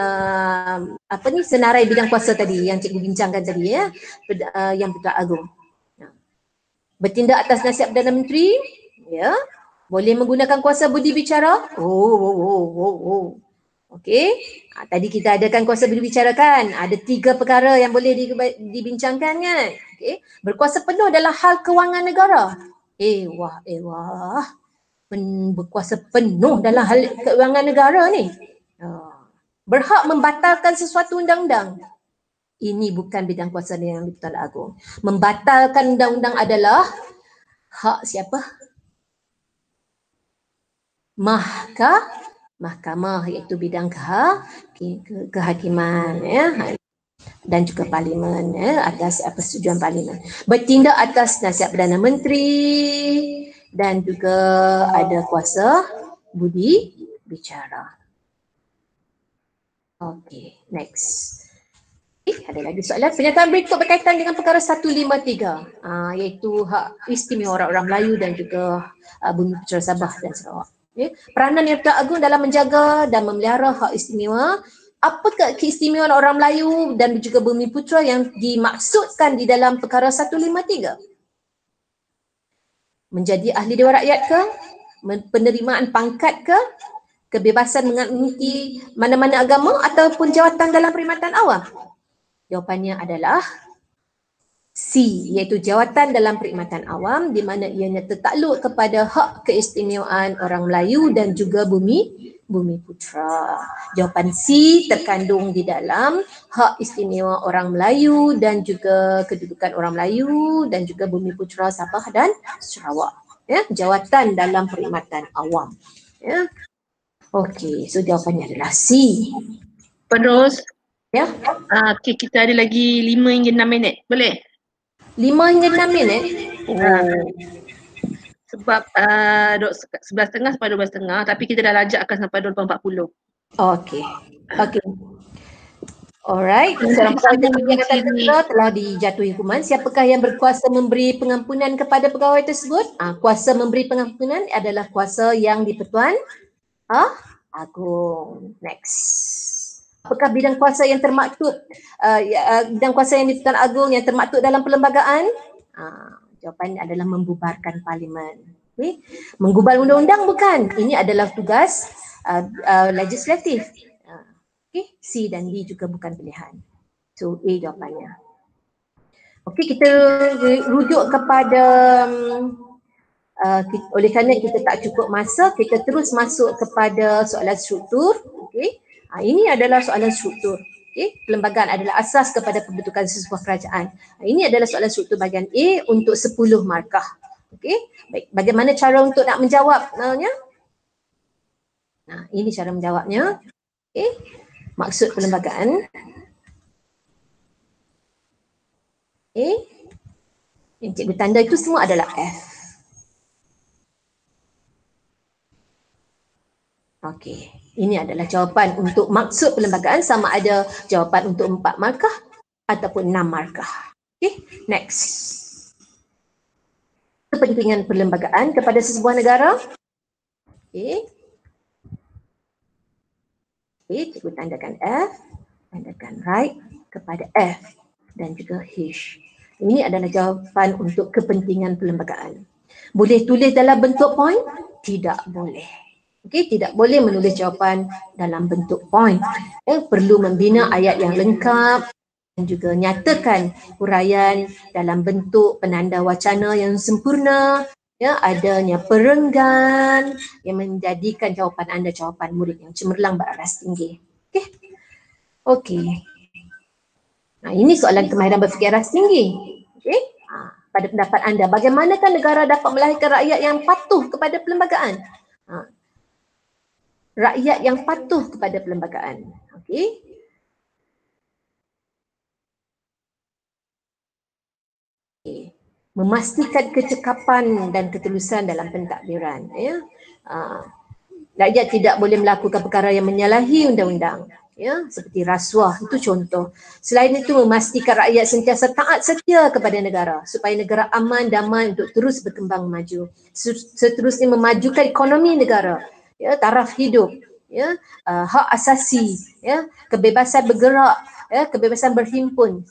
senarai bidang kuasa tadi yang cikgu bincangkan tadi ya, yang Pertuan Agong. Bertindak atas nasihat Perdana Menteri, ya. Boleh menggunakan kuasa budi bicara. Okey. Tadi kita adakan kuasa budi bicara kan. Ada 3 perkara yang boleh dibincangkan kan. Okey. Berkuasa penuh dalam hal kewangan negara. Berkuasa penuh dalam hal kewangan negara ni. Berhak membatalkan sesuatu undang-undang. Ini bukan bidang kuasa yang di-Pertuan Agong. Membatalkan undang-undang adalah hak siapa? Mahkamah, iaitu bidang kehakiman ya, dan juga parlimen ya, atas persetujuan parlimen. Bertindak atas nasihat Perdana Menteri dan juga ada kuasa budi bicara. Okey, next. Ada lagi soalan. Pernyataan berikut berkaitan dengan perkara 153, iaitu hak istimewa orang-orang Melayu dan juga Bumi Putera Sabah dan Sarawak. Okay. Peranan yang Pertuan Agong dalam menjaga dan memelihara hak istimewa. Apakah keistimewaan orang Melayu dan juga Bumi Putera yang dimaksudkan di dalam perkara 153? Menjadi ahli Dewan Rakyat ke? Penerimaan pangkat ke? Kebebasan mengikuti mana-mana agama ataupun jawatan dalam perkhidmatan awam? Jawapannya adalah C, iaitu jawatan dalam perkhidmatan awam, di mana ianya tertakluk kepada hak keistimewaan orang Melayu dan juga Bumi Putera. Jawapan C terkandung di dalam hak istimewa orang Melayu dan juga kedudukan orang Melayu dan juga Bumi Putera Sabah dan Sarawak. Ya, jawatan dalam perkhidmatan awam. Ya. Okey, so jawapannya adalah C. Penerus. Ya. Okay, kita ada lagi 5 hingga 6 minit. Boleh? 5 hingga 6 minit? Sebab 11.30 sampai 12.30, tapi kita dah lajakkan sampai 12.40. Okey. Alright, seorang pegawai yang kata telah dijatuhi hukuman. Siapakah yang berkuasa memberi pengampunan kepada pegawai tersebut? Kuasa memberi pengampunan adalah kuasa yang di-Pertuan Agong. Next. Apakah bidang kuasa yang termaktub, bidang kuasa yang di-Pertuan Agong yang termaktub dalam perlembagaan? Jawapannya adalah membubarkan parlimen. Okay. Menggubal undang-undang bukan. Ini adalah tugas legislatif. Okay. C dan D juga bukan pilihan. So A jawapannya. Okey, kita rujuk kepada oleh kerana kita tak cukup masa, kita terus masuk kepada soalan struktur. Okey. Ini adalah soalan struktur. Okay. Perlembagaan adalah asas kepada pembentukan sebuah kerajaan. Ini adalah soalan struktur bahagian A untuk 10 markah. Okey. Baik, bagaimana cara untuk nak menjawabnya? Ini cara menjawabnya. Okey. Maksud perlembagaan. Okey. Yang cikgu tanda itu semua adalah F. Okey. Ini adalah jawapan untuk maksud perlembagaan, sama ada jawapan untuk 4 markah ataupun 6 markah. Okay, next. Kepentingan perlembagaan kepada sesebuah negara. Okay, cikgu tandakan F, tandakan right kepada F dan juga H. Ini adalah jawapan untuk kepentingan perlembagaan. Boleh tulis dalam bentuk point? Tidak boleh. Okey, tidak boleh menulis jawapan dalam bentuk point. Perlu membina ayat yang lengkap dan juga nyatakan huraian dalam bentuk penanda wacana yang sempurna, adanya perenggan yang menjadikan jawapan anda jawapan murid yang cemerlang beraras tinggi. Okey. Okey. Nah, ini soalan kemahiran berfikir aras tinggi. Okey. Pada pendapat anda, bagaimanakah negara dapat melahirkan rakyat yang patuh kepada perlembagaan? Rakyat yang patuh kepada perlembagaan. Okey. Memastikan kecekapan dan ketulusan dalam pentadbiran. Rakyat tidak boleh melakukan perkara yang menyalahi undang-undang. Seperti rasuah, itu contoh. Selain itu, memastikan rakyat sentiasa taat setia kepada negara supaya negara aman, damai untuk terus berkembang maju. Seterusnya memajukan ekonomi negara, taraf hidup, hak asasi, kebebasan bergerak, kebebasan berhimpun.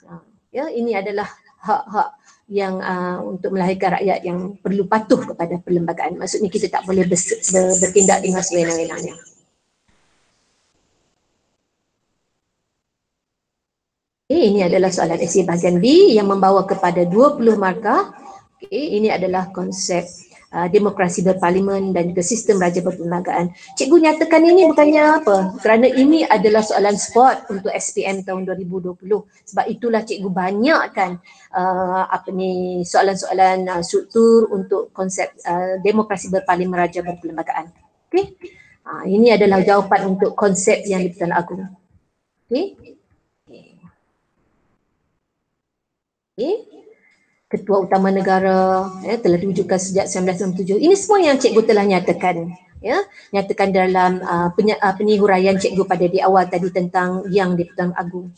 Ini adalah hak-hak yang untuk melahirkan rakyat yang perlu patuh kepada perlembagaan. Maksudnya kita tak boleh bertindak dengan sewenang-wenangnya. Ini adalah soalan esei bahagian B yang membawa kepada 20 markah. Ini adalah konsep demokrasi berparlimen dan juga sistem raja berperlembagaan. Cikgu nyatakan ini bukannya apa? Kerana ini adalah soalan sport untuk SPM tahun 2020. Sebab itulah cikgu banyakkan soalan-soalan struktur untuk konsep demokrasi berparlimen raja berperlembagaan. Okey. Ini adalah jawapan untuk konsep yang di-Pertuan Agong. Okey. Ketua Utama Negara telah diwujudkan sejak 1997. Ini semua yang cikgu telah nyatakan, nyatakan dalam huraian cikgu pada di awal tadi tentang yang di-Pertuan Agong,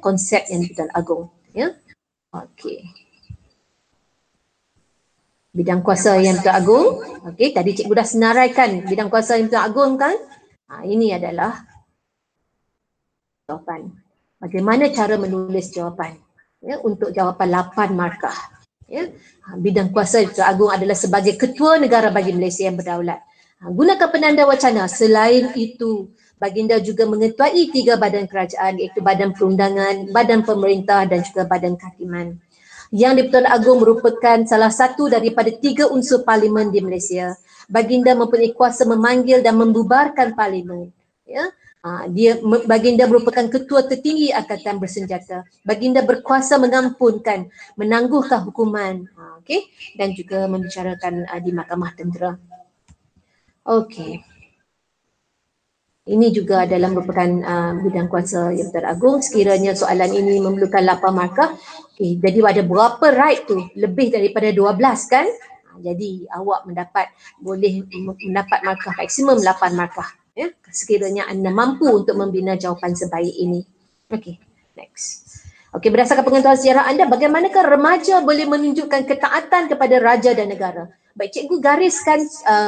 konsep yang di-Pertuan Agong. Okey. Bidang kuasa yang di-Pertuan Agong. Okey, tadi cikgu dah senaraikan bidang kuasa yang di-Pertuan Agong kan? Ini adalah jawapan. Bagaimana cara menulis jawapan? Untuk jawapan 8 markah. Bidang kuasa di-Pertuan Agong adalah sebagai ketua negara bagi Malaysia yang berdaulat. Gunakan penanda wacana. Selain itu, baginda juga mengetuai 3 badan kerajaan iaitu Badan Perundangan, Badan Pemerintah dan juga Badan Kehakiman. Yang di-Pertuan Agong merupakan salah satu daripada 3 unsur parlimen di Malaysia. Baginda mempunyai kuasa memanggil dan membubarkan parlimen. Baginda merupakan ketua tertinggi Angkatan Bersenjata. Baginda berkuasa mengampunkan, menangguhkan hukuman, dan juga membicarakan di Mahkamah Tentera. Okey. Ini juga adalah merupakan bidang kuasa yang di-Pertuan Agong. Sekiranya soalan ini memerlukan 8 markah, jadi ada berapa right tu? Lebih daripada 12 kan? Jadi awak boleh mendapat markah maksimum 8 markah. Sekiranya anda mampu untuk membina jawapan sebaik ini. Okey, next. Okey, berdasarkan pengetahuan sejarah anda, bagaimanakah remaja boleh menunjukkan ketaatan kepada raja dan negara? Baik, cikgu gariskan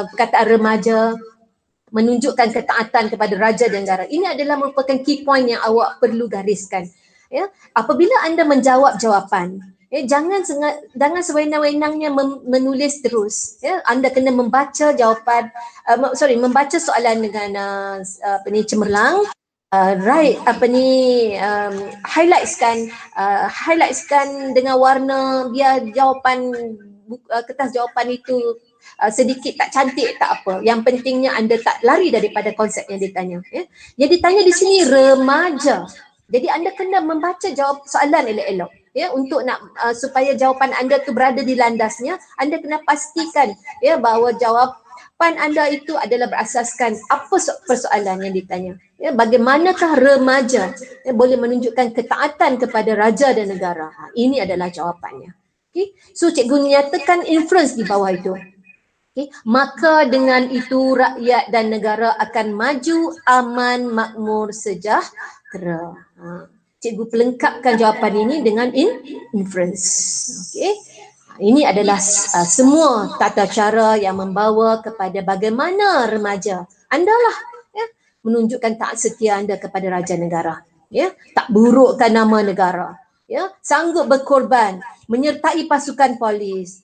perkataan remaja menunjukkan ketaatan kepada raja dan negara. Ini adalah merupakan key point yang awak perlu gariskan. Apabila anda menjawab jawapan, jangan sewenang-wenangnya menulis terus. Anda kena membaca jawapan, membaca soalan dengan cemerlang, highlightskan dengan warna, biar jawapan kertas jawapan itu sedikit tak cantik tak apa. Yang pentingnya anda tak lari daripada konsep yang ditanya. Yang ditanya di sini remaja. Jadi anda kena membaca jawab soalan elok-elok. Untuk supaya jawapan anda tu berada di landasnya, anda kena pastikan bahawa jawapan anda itu adalah berasaskan apa persoalan yang ditanya. Bagaimanakah remaja boleh menunjukkan ketaatan kepada raja dan negara? Ini adalah jawapannya. Okay. So cikgu menyatakan inference di bawah itu. Okay. Maka dengan itu rakyat dan negara akan maju, aman, makmur, sejahtera. Cikgu pelengkapkan jawapan ini dengan inference. Okay. Ini adalah semua tata cara yang membawa kepada bagaimana remaja anda lah menunjukkan taat setia anda kepada raja negara. Tak burukkan nama negara. ya, sanggup berkorban, menyertai pasukan polis,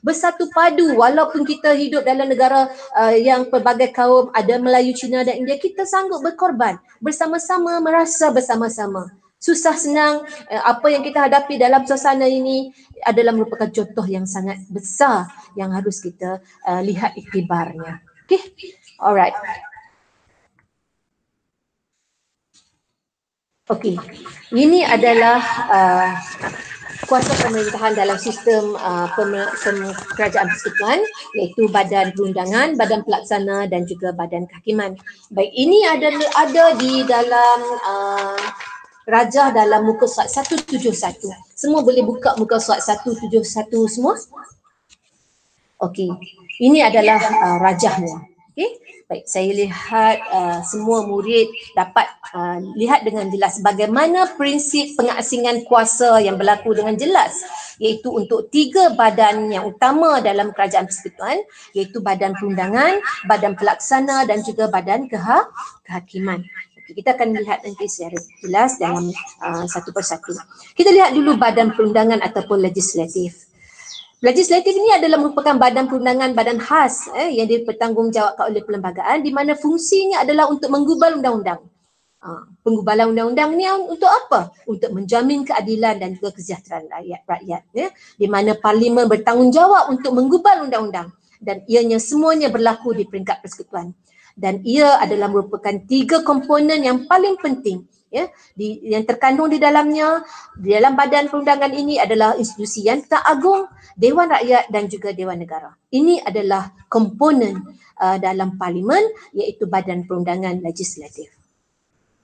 bersatu padu walaupun kita hidup dalam negara yang pelbagai kaum, ada Melayu, Cina dan India, kita sanggup berkorban bersama-sama, merasa bersama-sama. Susah senang apa yang kita hadapi dalam suasana ini adalah merupakan contoh yang sangat besar yang harus kita lihat iktibarnya. Okay, alright. Okey, ini adalah kuasa pemerintahan dalam sistem kerajaan persekutuan, iaitu Badan Perundangan, Badan Pelaksana dan juga Badan Kehakiman. Baik, ini ada di dalam Rajah dalam muka surat 171. Semua boleh buka muka surat 171 semua? Okey, ini adalah rajahnya. Okey. Baik, saya lihat semua murid dapat lihat dengan jelas bagaimana prinsip pengasingan kuasa yang berlaku dengan jelas, iaitu untuk 3 badan yang utama dalam kerajaan persekutuan, iaitu Badan Perundangan, Badan Pelaksana dan juga Badan Kehakiman. Okay, kita akan lihat nanti secara jelas dalam satu persatu. Kita lihat dulu Badan Perundangan ataupun legislatif. Legislatif ini adalah merupakan badan perundangan, badan khas yang dipertanggungjawabkan oleh perlembagaan, di mana fungsinya adalah untuk menggubal undang-undang. Penggubalan undang-undang ni untuk apa? Untuk menjamin keadilan dan juga kesejahteraan rakyat. Ya. Di mana parlimen bertanggungjawab untuk menggubal undang-undang dan ianya semuanya berlaku di peringkat persekutuan. Dan ia adalah merupakan 3 komponen yang paling penting. Ya, yang terkandung di dalamnya, di dalam badan perundangan ini adalah institusi yang tak agung, Dewan Rakyat dan juga Dewan Negara. Ini adalah komponen dalam parlimen, iaitu badan perundangan legislatif.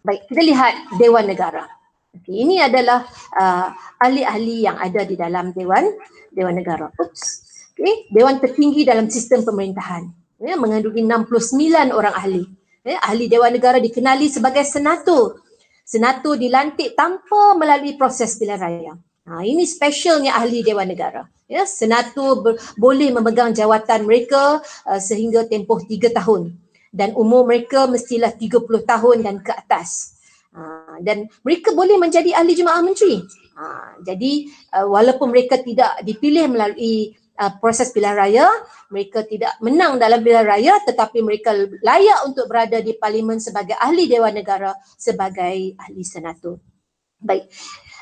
Baik, kita lihat Dewan Negara. Okay, ini adalah ahli-ahli yang ada di dalam Dewan Negara. Okay, Dewan tertinggi dalam sistem pemerintahan. Ya, mengandungi 69 orang ahli. Ya, ahli Dewan Negara dikenali sebagai senator. Senator dilantik tanpa melalui proses pilihan raya. Ini specialnya ahli Dewan Negara. Ya, senator boleh memegang jawatan mereka sehingga tempoh 3 tahun. Dan umur mereka mestilah 30 tahun dan ke atas. Dan mereka boleh menjadi ahli jemaah menteri. Jadi walaupun mereka tidak dipilih melalui proses pilihan raya, mereka tidak menang dalam pilihan raya, tetapi mereka layak untuk berada di parlimen sebagai ahli Dewan Negara, sebagai ahli senator. Baik,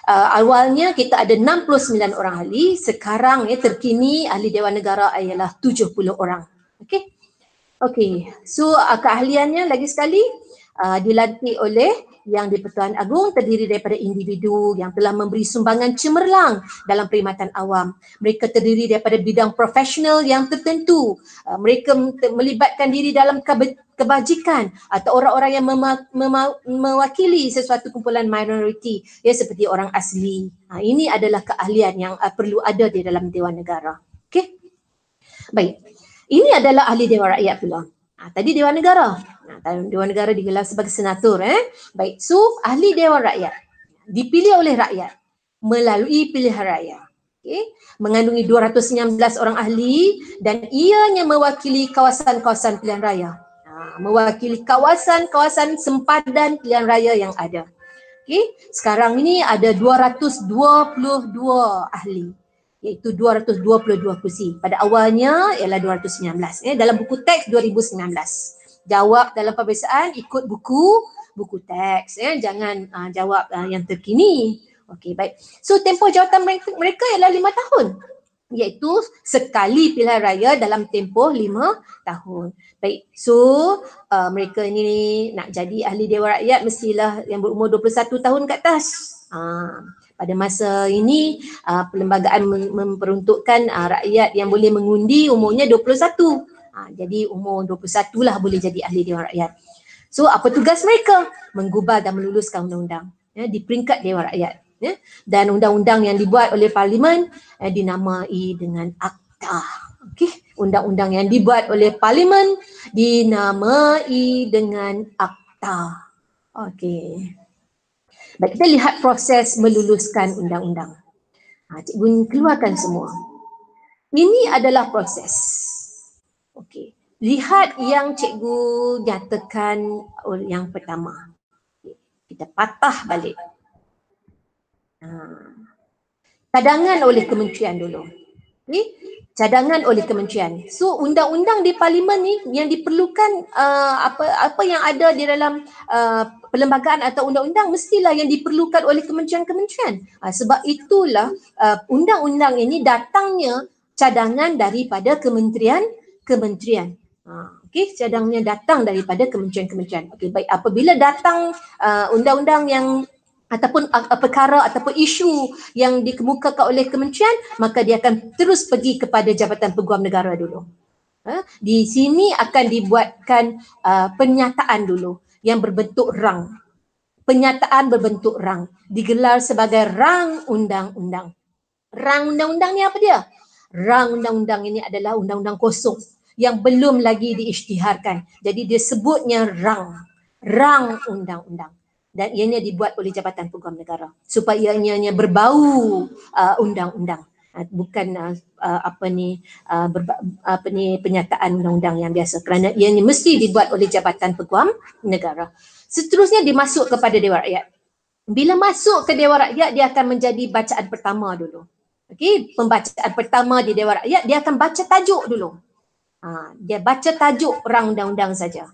awalnya kita ada 69 orang ahli, sekarang terkini ahli Dewan Negara ialah 70 orang. Okey, so keahliannya lagi sekali dilantik oleh Yang di-Pertuan Agong, terdiri daripada individu yang telah memberi sumbangan cemerlang dalam perkhidmatan awam. Mereka terdiri daripada bidang profesional yang tertentu. Mereka melibatkan diri dalam kebajikan atau orang-orang yang mewakili sesuatu kumpulan minoriti, ya, seperti orang asli. Ini adalah keahlian yang perlu ada di dalam Dewan Negara. Okey. Baik. Ini adalah ahli Dewan Rakyat pula. Tadi Dewan Negara. Dewan Negara digelar sebagai senator. Baik, so ahli Dewan Rakyat dipilih oleh rakyat melalui pilihan raya. Mengandungi 219 orang ahli dan ianya mewakili kawasan-kawasan pilihan raya. Mewakili kawasan-kawasan sempadan pilihan raya yang ada. Sekarang ini ada 222 ahli, iaitu 222 kursi. Pada awalnya ialah 219. Dalam buku teks 2019. Jawab dalam peperiksaan ikut buku teks. Jangan jawab yang terkini. Okey, baik. So tempoh jawatan mereka ialah 5 tahun. Iaitu sekali pilihan raya dalam tempoh 5 tahun. Baik, so mereka ini nak jadi ahli Dewan Rakyat mestilah yang berumur 21 tahun ke atas. Pada masa ini perlembagaan memperuntukkan rakyat yang boleh mengundi umurnya 21. Jadi umur 21 lah boleh jadi ahli Dewan Rakyat. So apa tugas mereka? Menggubal dan meluluskan undang-undang di peringkat Dewan Rakyat. Dan undang-undang yang dibuat oleh parlimen dinamai dengan Akta. Undang-undang yang dibuat oleh parlimen dinamai dengan Akta. Baik, kita lihat proses meluluskan undang-undang. Cikgu keluarkan semua. Ini adalah proses. Lihat yang cikgu nyatakan yang pertama. Kita patah balik. cadangan oleh kementerian dulu. Okay? Cadangan oleh kementerian. So undang-undang di parlimen ni yang diperlukan apa yang ada di dalam perlembagaan atau undang-undang mestilah yang diperlukan oleh kementerian-kementerian. Sebab itulah undang-undang ini datangnya cadangan daripada kementerian-kementerian. Okey, cadangnya datang daripada kementerian-kementerian. Okey, baik, apabila datang undang-undang yang ataupun perkara ataupun isu yang dikemukakan oleh kementerian, maka dia akan terus pergi kepada Jabatan Peguam Negara dulu. Di sini akan dibuatkan pernyataan dulu yang berbentuk rang. Pernyataan berbentuk rang digelar sebagai rang undang-undang. Rang undang-undang ni apa dia? Rang undang-undang ini adalah undang-undang kosong yang belum lagi diisytiharkan. Jadi dia sebutnya rang undang-undang. Dan ianya dibuat oleh Jabatan Peguam Negara supaya ianya berbau undang-undang, bukan pernyataan undang-undang yang biasa, kerana ianya mesti dibuat oleh Jabatan Peguam Negara. Seterusnya dimasuk kepada Dewan Rakyat. Bila masuk ke Dewan Rakyat, dia akan menjadi bacaan pertama dulu. Okey, pembacaan pertama di Dewan Rakyat, dia akan baca tajuk dulu. Dia baca tajuk rang undang-undang saja.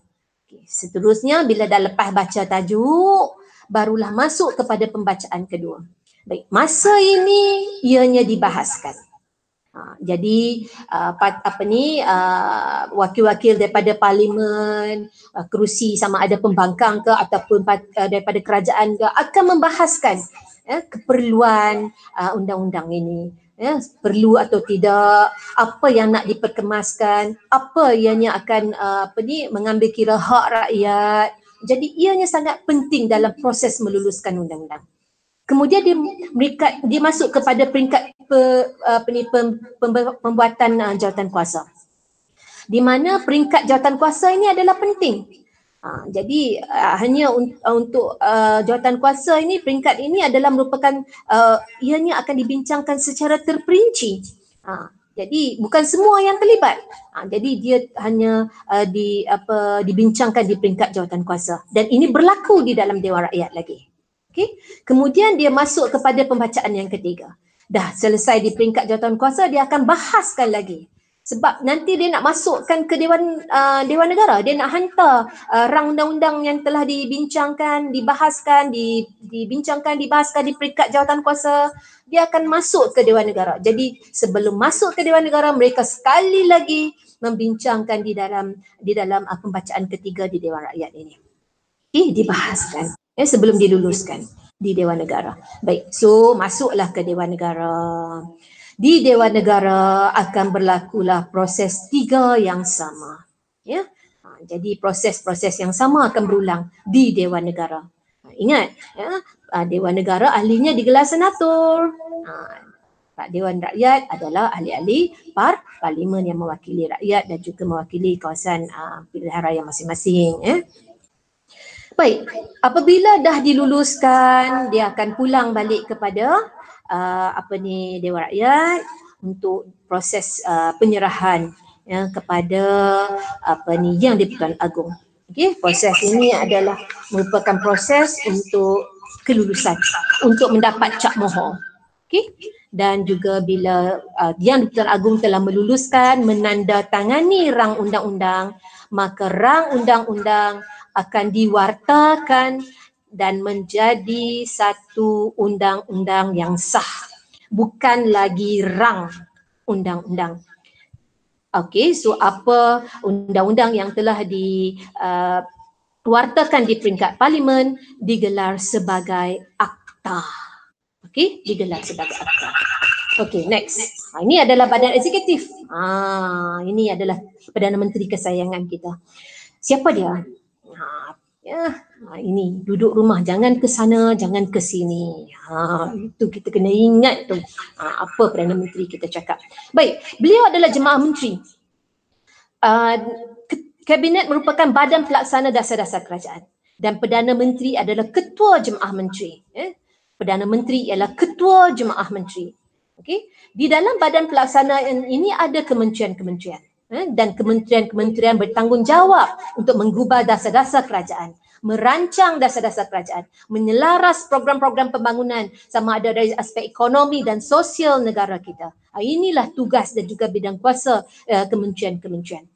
Seterusnya bila dah lepas baca tajuk, barulah masuk kepada pembacaan kedua. Baik, masa ini ianya dibahaskan. Jadi wakil-wakil daripada parlimen, kerusi sama ada pembangkang ke ataupun daripada kerajaan ke akan membahaskan keperluan undang-undang ini. Perlu atau tidak, apa yang nak diperkemaskan, apa ianya akan mengambil kira hak rakyat. Jadi ianya sangat penting dalam proses meluluskan undang-undang. Kemudian dia masuk kepada peringkat pembuatan jawatan kuasa, di mana peringkat jawatan kuasa ini adalah penting. Jadi hanya untuk jawatan kuasa ini, peringkat ini adalah merupakan ianya akan dibincangkan secara terperinci. Jadi bukan semua yang terlibat. Jadi dia hanya dibincangkan di peringkat jawatan kuasa, dan ini berlaku di dalam Dewan Rakyat lagi. Okey. Kemudian dia masuk kepada pembacaan yang ketiga. Dah selesai di peringkat jawatan kuasa, dia akan bahaskan lagi. Sebab nanti dia nak masukkan ke Dewan Negara, dia nak hantar rang undang-undang yang telah dibincangkan, dibahaskan di peringkat jawatan kuasa, dia akan masuk ke Dewan Negara. Jadi sebelum masuk ke Dewan Negara, mereka sekali lagi membincangkan di dalam pembacaan ketiga di Dewan Rakyat ini. Dibahaskan sebelum diluluskan di Dewan Negara. Baik, so masuklah ke Dewan Negara. Di Dewan Negara akan berlakulah proses 3 yang sama. Jadi proses-proses yang sama akan berulang di Dewan Negara. Ingat, Dewan Negara ahlinya digelar senator. Dewan Rakyat adalah ahli-ahli parlimen yang mewakili rakyat dan juga mewakili kawasan pilihan raya masing-masing. Baik, apabila dah diluluskan, dia akan pulang balik kepada Dewan Rakyat untuk proses penyerahan kepada Yang di-Pertuan Agong. Okey, proses ini adalah merupakan proses untuk kelulusan, untuk mendapat cap mohon. Okey, dan juga bila Yang di-Pertuan Agong telah meluluskan, menandatangani rang undang-undang, maka rang undang-undang akan diwartakan dan menjadi satu undang-undang yang sah, bukan lagi rang undang-undang. Okey, so apa undang-undang yang telah diwartakan di peringkat parlimen digelar sebagai akta. Okey, digelar sebagai akta. Okey, next. Ini adalah badan eksekutif. Ini adalah Perdana Menteri kesayangan kita. Siapa dia? Ini duduk rumah, jangan ke sana, jangan ke sini. Itu kita kena ingat tu. Apa Perdana Menteri kita cakap. Baik, beliau adalah jemaah menteri. Kabinet merupakan badan pelaksana dasar-dasar kerajaan dan Perdana Menteri adalah ketua jemaah menteri. Perdana Menteri ialah ketua jemaah menteri. Okey, di dalam badan pelaksana ini ada kementerian-kementerian. Dan kementerian-kementerian bertanggungjawab untuk menggubal dasar-dasar kerajaan. merancang dasar-dasar kerajaan, menyelaras program-program pembangunan sama ada dari aspek ekonomi dan sosial negara kita. Inilah tugas dan juga bidang kuasa kementerian-kementerian.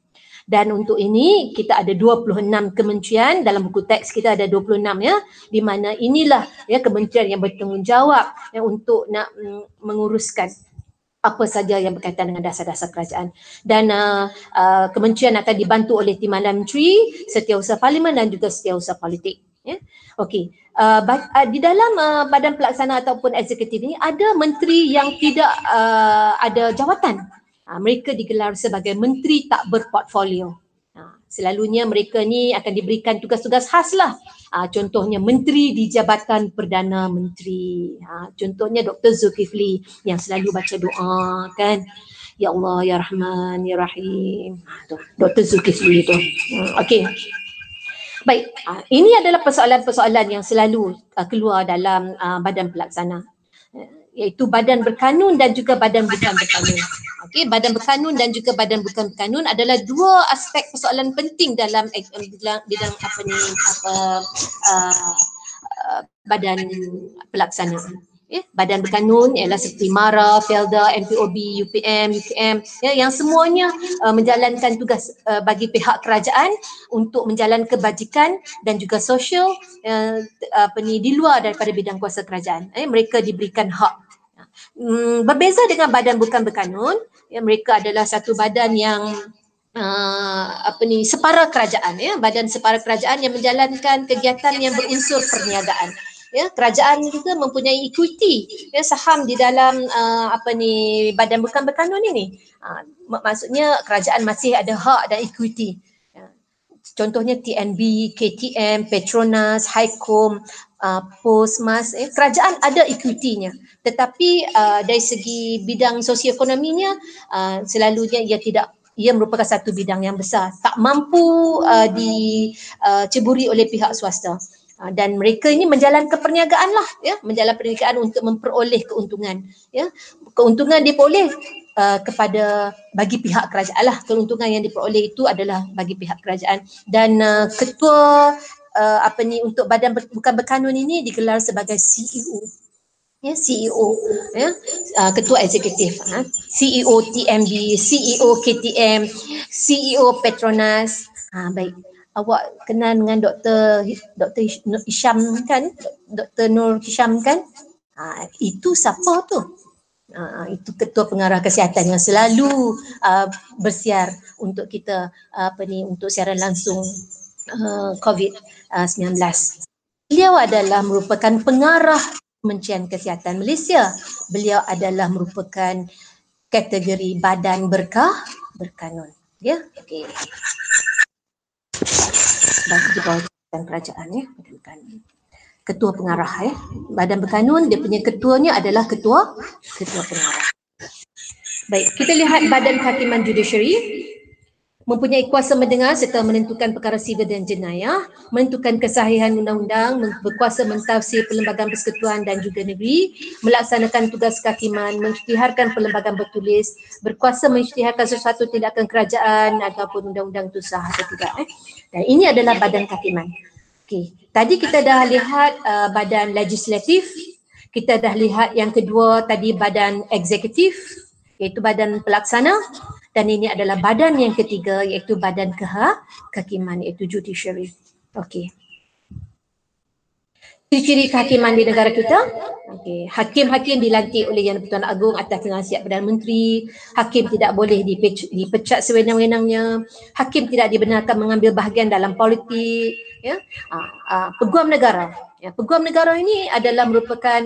Dan untuk ini kita ada 26 kementerian, dalam buku teks kita ada 26 ya, di mana inilah ya kementerian yang bertanggungjawab ya, untuk nak menguruskan apa saja yang berkaitan dengan dasar-dasar kerajaan. Dan kementerian akan dibantu oleh Timbalan Menteri, Setiausaha Parlimen dan juga Setiausaha Politik. Ya. Okey. Di dalam badan pelaksana ataupun eksekutif ini ada menteri yang tidak ada jawatan. Mereka digelar sebagai menteri tak berportfolio. Selalunya mereka ni akan diberikan tugas-tugas khas lah. Contohnya menteri di Jabatan Perdana Menteri. Contohnya Dr. Zulkifli yang selalu baca doa kan. Ya Allah, Ya Rahman, Ya Rahim. Dr. Zulkifli tu. Okey. Baik, ini adalah persoalan-persoalan yang selalu keluar dalam badan pelaksana. Iaitu badan berkanun dan juga badan bukan berkanun. Okey, badan berkanun dan juga badan bukan berkanun adalah dua aspek persoalan penting dalam bidang badan pelaksanaan. Ya, badan berkanun ialah seperti MARA, FELDA, MPOB, UPM, UKM ya, yang semuanya menjalankan tugas bagi pihak kerajaan untuk menjalankan kebajikan dan juga sosial di luar daripada bidang kuasa kerajaan. Mereka diberikan hak. Berbeza dengan badan bukan berkanun, ya, mereka adalah satu badan yang separa kerajaan ya, badan separa kerajaan yang menjalankan kegiatan yang berunsur perniagaan. Ya, kerajaan juga mempunyai equity ya, saham di dalam badan bukan berkanun ini. Maksudnya kerajaan masih ada hak dan equity. Ya. Contohnya TNB, KTM, Petronas, Highcom, Postmas, kerajaan ada equity-nya. Tetapi dari segi bidang sosioekonominya selalunya ia merupakan satu bidang yang besar, tak mampu diceburi oleh pihak swasta. Dan mereka ini menjalankan perniagaan lah ya, menjalankan perniagaan untuk memperoleh keuntungan ya. Keuntungan diperoleh bagi pihak kerajaan lah. Keuntungan yang diperoleh itu adalah bagi pihak kerajaan. Dan ketua untuk badan bukan berkanun ini digelar sebagai CEO. Ya, CEO ya, ketua eksekutif, CEO TMB, CEO KTM, CEO Petronas. Baik. Awak kenal dengan Dr. Hisham kan? Dr. Nur Hisham kan? Itu siapa tu? Itu ketua pengarah kesihatan yang selalu bersiar untuk kita untuk siaran langsung COVID-19. Beliau adalah merupakan pengarah Kementerian Kesihatan Malaysia. Beliau adalah merupakan kategori badan berkanun. Ya, okey. Bagi bawah kerajaan ya, ketua pengarah ya. Badan berkanun dia punya ketuanya adalah ketua pengarah. Baik, kita lihat Badan Kehakiman Judiciary mempunyai kuasa mendengar serta menentukan perkara sivil dan jenayah, menentukan kesahihan undang-undang, berkuasa mentafsir perlembagaan persekutuan dan juga negeri, melaksanakan tugas kehakiman, mengisytiharkan perlembagaan bertulis, berkuasa mengisytiharkan sesuatu tindakan kerajaan ataupun undang-undang itu sah atau tidak. Dan ini adalah badan kehakiman. Okey, tadi kita dah lihat badan legislatif, kita dah lihat yang kedua tadi badan eksekutif, iaitu badan pelaksana, dan ini adalah badan yang ketiga iaitu badan kehakiman iaitu judiciary. Okey. Ciri-ciri kehakiman di negara kita. Okey, hakim-hakim dilantik oleh Yang di-Pertuan Agong atas nasihat Perdana Menteri. Hakim tidak boleh dipecat sewenang-wenangnya. Hakim tidak dibenarkan mengambil bahagian dalam politik. Ya, peguam negara. Ya, peguam negara ini adalah merupakan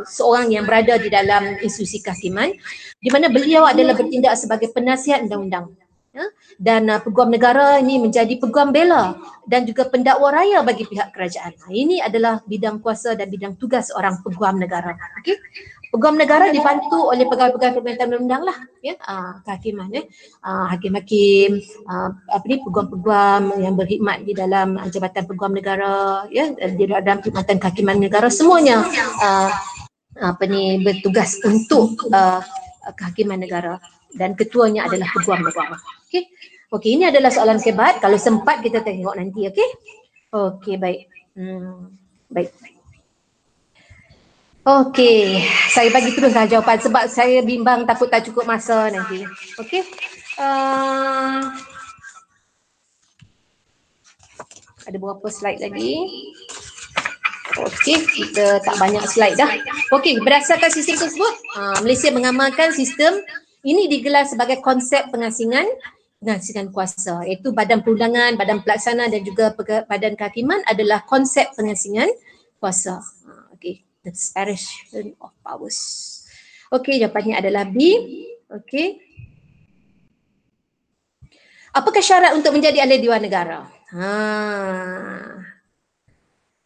seorang yang berada di dalam institusi kehakiman, di mana beliau adalah bertindak sebagai penasihat undang-undang. Ya, dan peguam negara ini menjadi peguam bela dan juga pendakwa raya bagi pihak kerajaan. Ini adalah bidang kuasa dan bidang tugas orang peguam negara. Okey. Peguam negara dibantu oleh pegawai-pegawai pemerintahan undang lah ya, kehakiman ya. Hakim-hakim, peguam-peguam yang berkhidmat di dalam Jabatan Peguam Negara ya, di dalam khidmatan kehakiman negara semuanya bertugas untuk kehakiman negara dan ketuanya adalah peguam negara. Okey. Okey, ini adalah soalan kebat. Kalau sempat kita tengok nanti, okey? Okey, baik. Baik. Okey, saya bagi teruslah jawapan sebab saya bimbang takut tak cukup masa nanti. Okey. Ada berapa slide lagi? Okey, kita tak banyak slide dah. Okey, berdasarkan sistem tersebut, Malaysia mengamalkan sistem ini digelar sebagai konsep pengasingan kuasa, iaitu Badan Perundangan, Badan Pelaksana dan juga Badan Kehakiman adalah konsep pengasingan kuasa. Okey, the separation of powers. Okey, jawapannya adalah B. Okey. Apakah syarat untuk menjadi ahli Dewan Negara?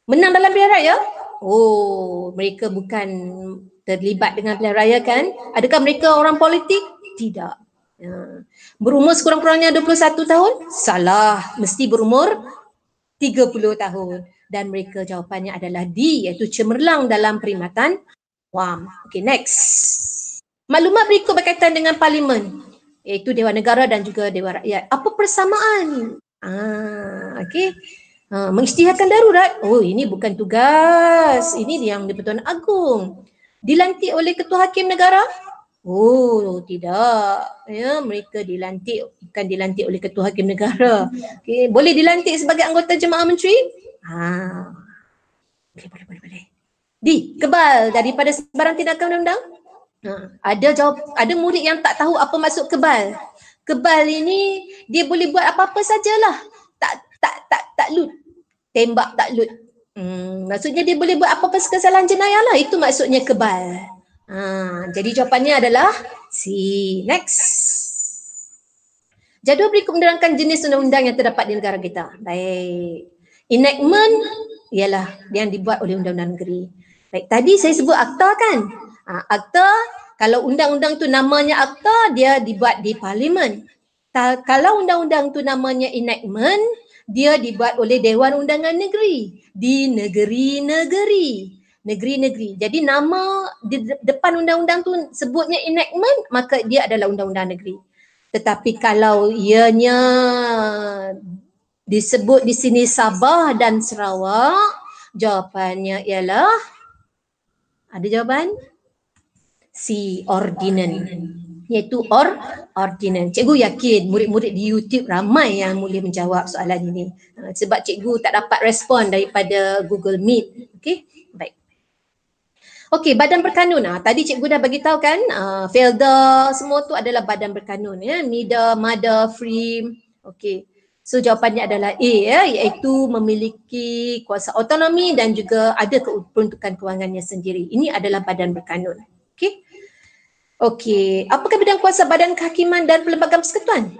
Menang dalam pilihan raya? Oh, mereka bukan terlibat dengan pilihan raya kan? Adakah mereka orang politik? Tidak. Berumur sekurang-kurangnya 21 tahun? Salah, mesti berumur 30 tahun. Dan mereka jawapannya adalah D, iaitu cemerlang dalam perkhidmatan awam. Okay, next. Maklumat berikut berkaitan dengan parlimen, iaitu Dewan Negara dan juga Dewan Rakyat. Apa persamaan? Okay. Mengisytiharkan darurat. Oh, ini bukan tugas. Ini yang di-Pertuan Agong. Dilantik oleh Ketua Hakim Negara? Oh, tidak. Ya, mereka bukan dilantik oleh Ketua Hakim Negara. Okay. Boleh dilantik sebagai anggota Jemaah Menteri? Boleh. D, kebal daripada sebarang tindakan undang-undang? Ada murid yang tak tahu apa maksud kebal. Kebal ini dia boleh buat apa-apa sajalah. Tak lut. Tembak tak lut. Maksudnya dia boleh buat apa-apa kesalahan jenayah lah. Itu maksudnya kebal. Jadi jawapannya adalah C. Next. Jadual berikut menerangkan jenis undang-undang yang terdapat di negara kita. Baik. Enactment ialah yang dibuat oleh undang-undang negeri. Baik, tadi saya sebut akta kan? Akta, kalau undang-undang tu namanya akta, dia dibuat di parlimen. Kalau undang-undang tu namanya enactment, dia dibuat oleh Dewan Undangan Negeri di negeri-negeri. Jadi nama di depan undang-undang tu sebutnya enactment, maka dia adalah undang-undang negeri. Tetapi kalau ianya disebut di sini Sabah dan Sarawak, jawapannya ialah, ada jawapan? C, ordinance. Iaitu ordinance. Cikgu yakin murid-murid di YouTube ramai yang boleh menjawab soalan ini. Sebab cikgu tak dapat respon daripada Google Meet. Okey, baik. Okey, badan berkanun. Tadi cikgu dah bagi tahu kan, FELDA semua tu adalah badan berkanun ya. MIDA, MADA, FRIM. Okey. So jawapannya adalah A ya, iaitu memiliki kuasa autonomi dan juga ada peruntukan kewangannya sendiri. Ini adalah badan berkanun. Okey. Okey, apakah bidang kuasa Badan Kehakiman dan Perlembagaan Persekutuan?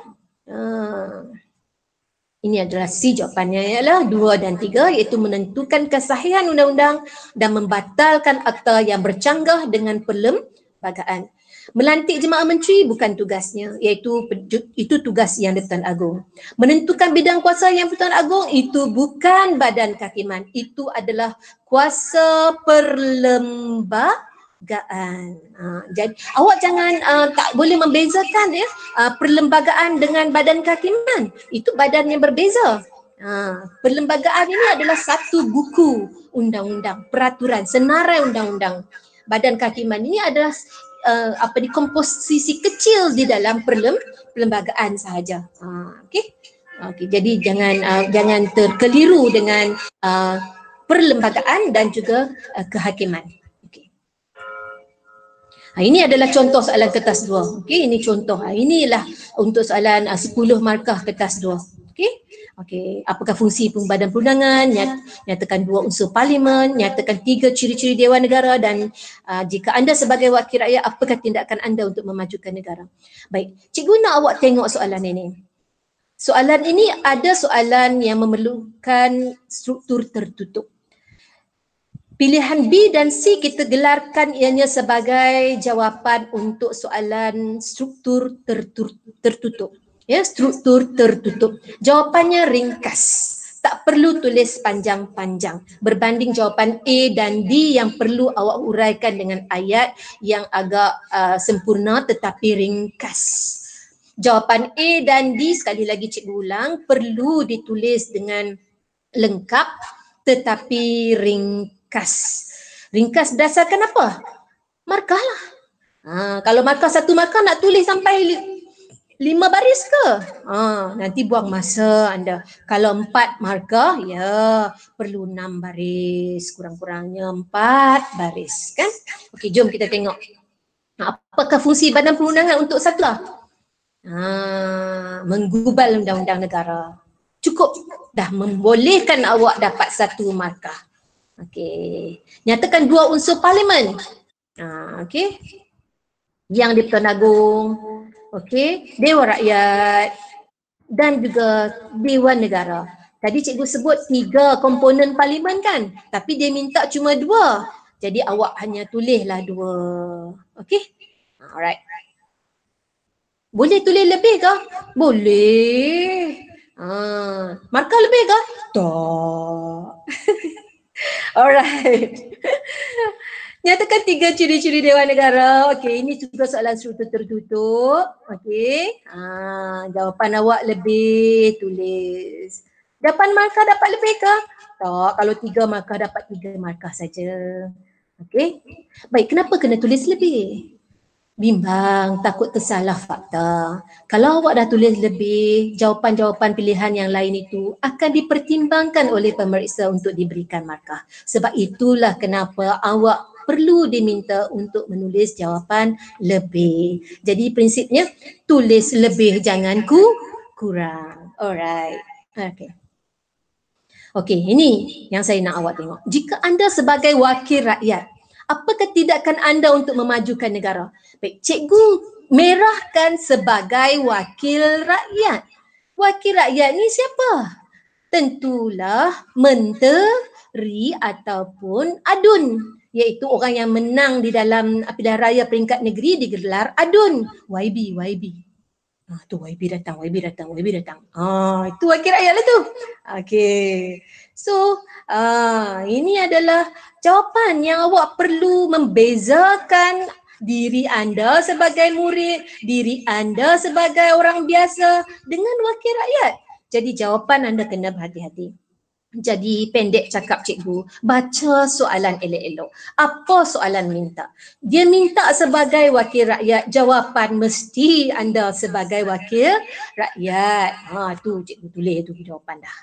Ini adalah C, jawapannya ialah 2 dan 3, iaitu menentukan kesahihan undang-undang dan membatalkan akta yang bercanggah dengan perlembagaan. Melantik jemaah menteri bukan tugasnya, iaitu itu tugas yang di-Pertuan Agong. Menentukan bidang kuasa yang Pertuan Agong itu bukan Badan Kehakiman, itu adalah kuasa perlembagaan. Jadi awak jangan tak boleh membezakan ya perlembagaan dengan Badan Kehakiman. Itu badan yang berbeza. Perlembagaan ini adalah satu buku undang-undang, peraturan, senarai undang-undang. Badan Kehakiman ini adalah komposisi kecil di dalam perlembagaan sahaja. Okey, jadi jangan terkeliru dengan perlembagaan dan juga kehakiman. Ini adalah contoh soalan kertas 2. Okey, ini contoh. Inilah untuk soalan 10 markah kertas 2. Okey, apakah fungsi Badan Perundangan? Nyatakan 2 unsur parlimen, nyatakan 3 ciri-ciri Dewan Negara dan jika anda sebagai wakil rakyat, apakah tindakan anda untuk memajukan negara? Baik, cikgu nak awak tengok soalan ini. Soalan ini ada soalan yang memerlukan struktur tertutup. Pilihan B dan C kita gelarkan ianya sebagai jawapan untuk soalan struktur tertutup. Ya, struktur tertutup. Jawapannya ringkas. Tak perlu tulis panjang-panjang. Berbanding jawapan A dan D yang perlu awak uraikan dengan ayat yang agak sempurna tetapi ringkas. Jawapan A dan D sekali lagi cikgu ulang, perlu ditulis dengan lengkap tetapi ringkas. Ringkas berdasarkan apa? Markah lah. Kalau markah 1 markah nak tulis sampai 5 baris ke? Nanti buang masa anda. Kalau 4 markah, ya perlu 6 baris. Kurang-kurangnya 4 baris kan? Okey, jom kita tengok. Apakah fungsi Badan Perundangan untuk satulah? Menggubal undang-undang negara. Cukup dah membolehkan awak dapat 1 markah. Okey. Nyatakan 2 unsur parlimen. Okey. Yang di-Pertuan Agong, okey, Dewan Rakyat dan juga Dewan Negara. Tadi cikgu sebut 3 komponen parlimen kan, tapi dia minta cuma 2. Jadi awak hanya tulislah 2. Okey? Alright. Boleh tulis lebih ke? Boleh. Markah lebih ke? Tak. Alright. Nyatakan 3 ciri-ciri Dewan Negara. Okey, ini juga soalan struktur tertutup. Okey. Jawapan awak lebih, tulis. Dapat markah dapat lebih ke? Tak, kalau 3 markah dapat 3 markah saja. Okey. Baik, kenapa kena tulis lebih? Bimbang, takut tersalah fakta. Kalau awak dah tulis lebih, jawapan-jawapan pilihan yang lain itu akan dipertimbangkan oleh pemeriksa untuk diberikan markah. Sebab itulah kenapa awak perlu diminta untuk menulis jawapan lebih. Jadi prinsipnya tulis lebih, jangan kurang. Alright. Okay. Okey, ini yang saya nak awak tengok. Jika anda sebagai wakil rakyat, apakah tindakan anda untuk memajukan negara? Baik, cikgu merahkan sebagai wakil rakyat. Wakil rakyat ni siapa? Tentulah menteri ataupun adun, iaitu orang yang menang di dalam pilihan raya peringkat negeri digelar adun. YB. Tu YB datang. Itu wakil rakyat lah tu. Okey. So, ini adalah jawapan yang awak perlu membezakan diri anda sebagai murid, diri anda sebagai orang biasa dengan wakil rakyat. Jadi jawapan anda kena berhati-hati. Jadi pendek cakap cikgu, baca soalan elok-elok. Apa soalan minta? Dia minta sebagai wakil rakyat, jawapan mesti anda sebagai wakil rakyat. Tu cikgu tulis tu jawapan dah.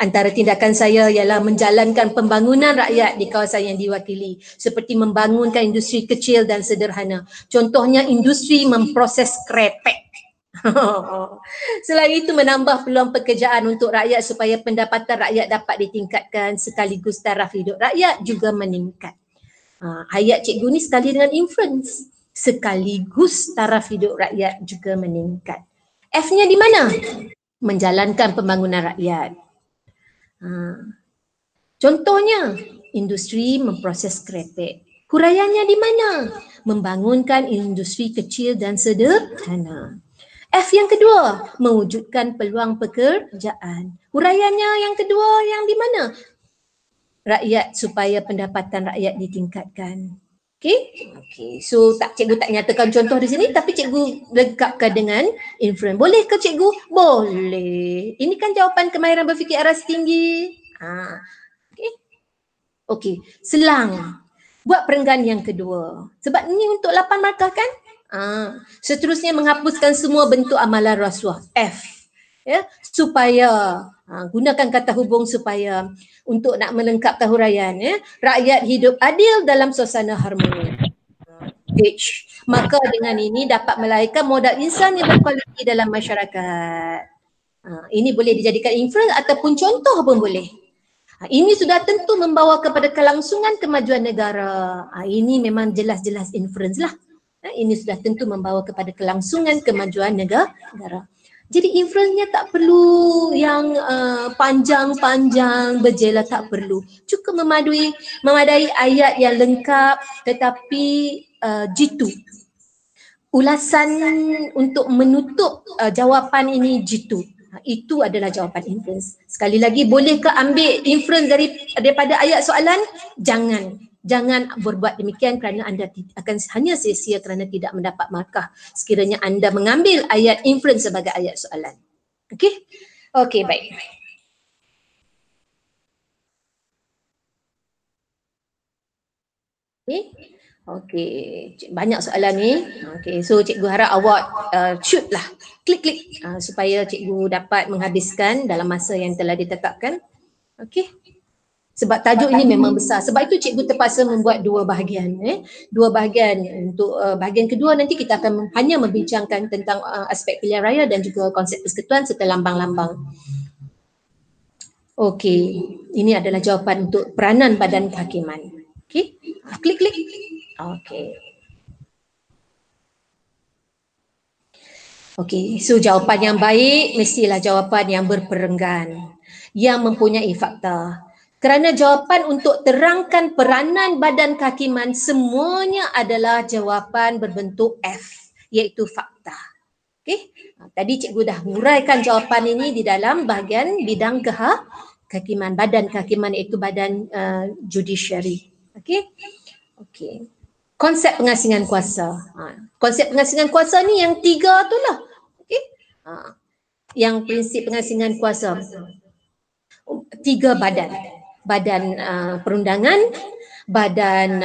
Antara tindakan saya ialah menjalankan pembangunan rakyat di kawasan yang diwakili, seperti membangunkan industri kecil dan sederhana. Contohnya industri memproses krepek. Selain itu menambah peluang pekerjaan untuk rakyat supaya pendapatan rakyat dapat ditingkatkan sekaligus taraf hidup rakyat juga meningkat. Ayat cikgu ni sekali dengan inference. Sekaligus taraf hidup rakyat juga meningkat. F-nya di mana? Menjalankan pembangunan rakyat. Contohnya industri memproses krepek. Huraiannya di mana? Membangunkan industri kecil dan sederhana. F yang kedua, mewujudkan peluang pekerjaan. Huraiannya yang kedua yang di mana? Rakyat, supaya pendapatan rakyat ditingkatkan. Okey. So cikgu tak nyatakan contoh di sini, tapi cikgu lengkapkan dengan inference. Boleh ke cikgu? Boleh. Ini kan jawapan kemahiran berfikir aras tinggi. Okey. Selang. Buat perenggan yang kedua. Sebab ini untuk 8 markah kan? Seterusnya menghapuskan semua bentuk amalan rasuah. F. Ya, supaya gunakan kata hubung supaya untuk nak melengkapkan huraian, ya. Rakyat hidup adil dalam suasana harmoni. H. Maka dengan ini dapat melahirkan modal insan yang berkualiti dalam masyarakat. Ini boleh dijadikan inference ataupun contoh pun boleh. Ini sudah tentu membawa kepada kelangsungan kemajuan negara. Ini memang jelas-jelas inference lah. Ini sudah tentu membawa kepada kelangsungan kemajuan negara. Jadi inference-nya tak perlu yang panjang-panjang berjela, tak perlu. Cukup memadai ayat yang lengkap tetapi jitu. Ulasan untuk menutup jawapan ini jitu. Itu adalah jawapan inference. Sekali lagi, boleh ke ambil inference daripada ayat soalan? Jangan. Jangan berbuat demikian kerana anda akan hanya sia-sia kerana tidak mendapat markah sekiranya anda mengambil ayat inference sebagai ayat soalan. Okey? Okey, baik. Okey, banyak soalan ni. Okey, so cikgu harap awak shoot lah, klik supaya cikgu dapat menghabiskan dalam masa yang telah ditetapkan. Okey. Sebab tajuk ini memang besar. Sebab itu cikgu terpaksa membuat dua bahagian. Dua bahagian. Untuk bahagian kedua nanti kita akan hanya membincangkan tentang aspek pilihan raya dan juga konsep persekutuan serta lambang-lambang. Okey, ini adalah jawapan untuk peranan badan kehakiman. Okey, klik. Okey. Okey, so jawapan yang baik mestilah jawapan yang berperenggan, yang mempunyai fakta. Kerana jawapan untuk terangkan peranan badan kehakiman semuanya adalah jawapan berbentuk F, iaitu fakta. Okey, tadi cikgu dah huraikan jawapan ini di dalam bahagian bidang kehakiman, badan kehakiman iaitu badan judiciary. Okey. Okey. Konsep pengasingan kuasa. Konsep pengasingan kuasa ni yang tiga tu lah. Okey. Yang prinsip pengasingan kuasa. Tiga badan. Badan perundangan, badan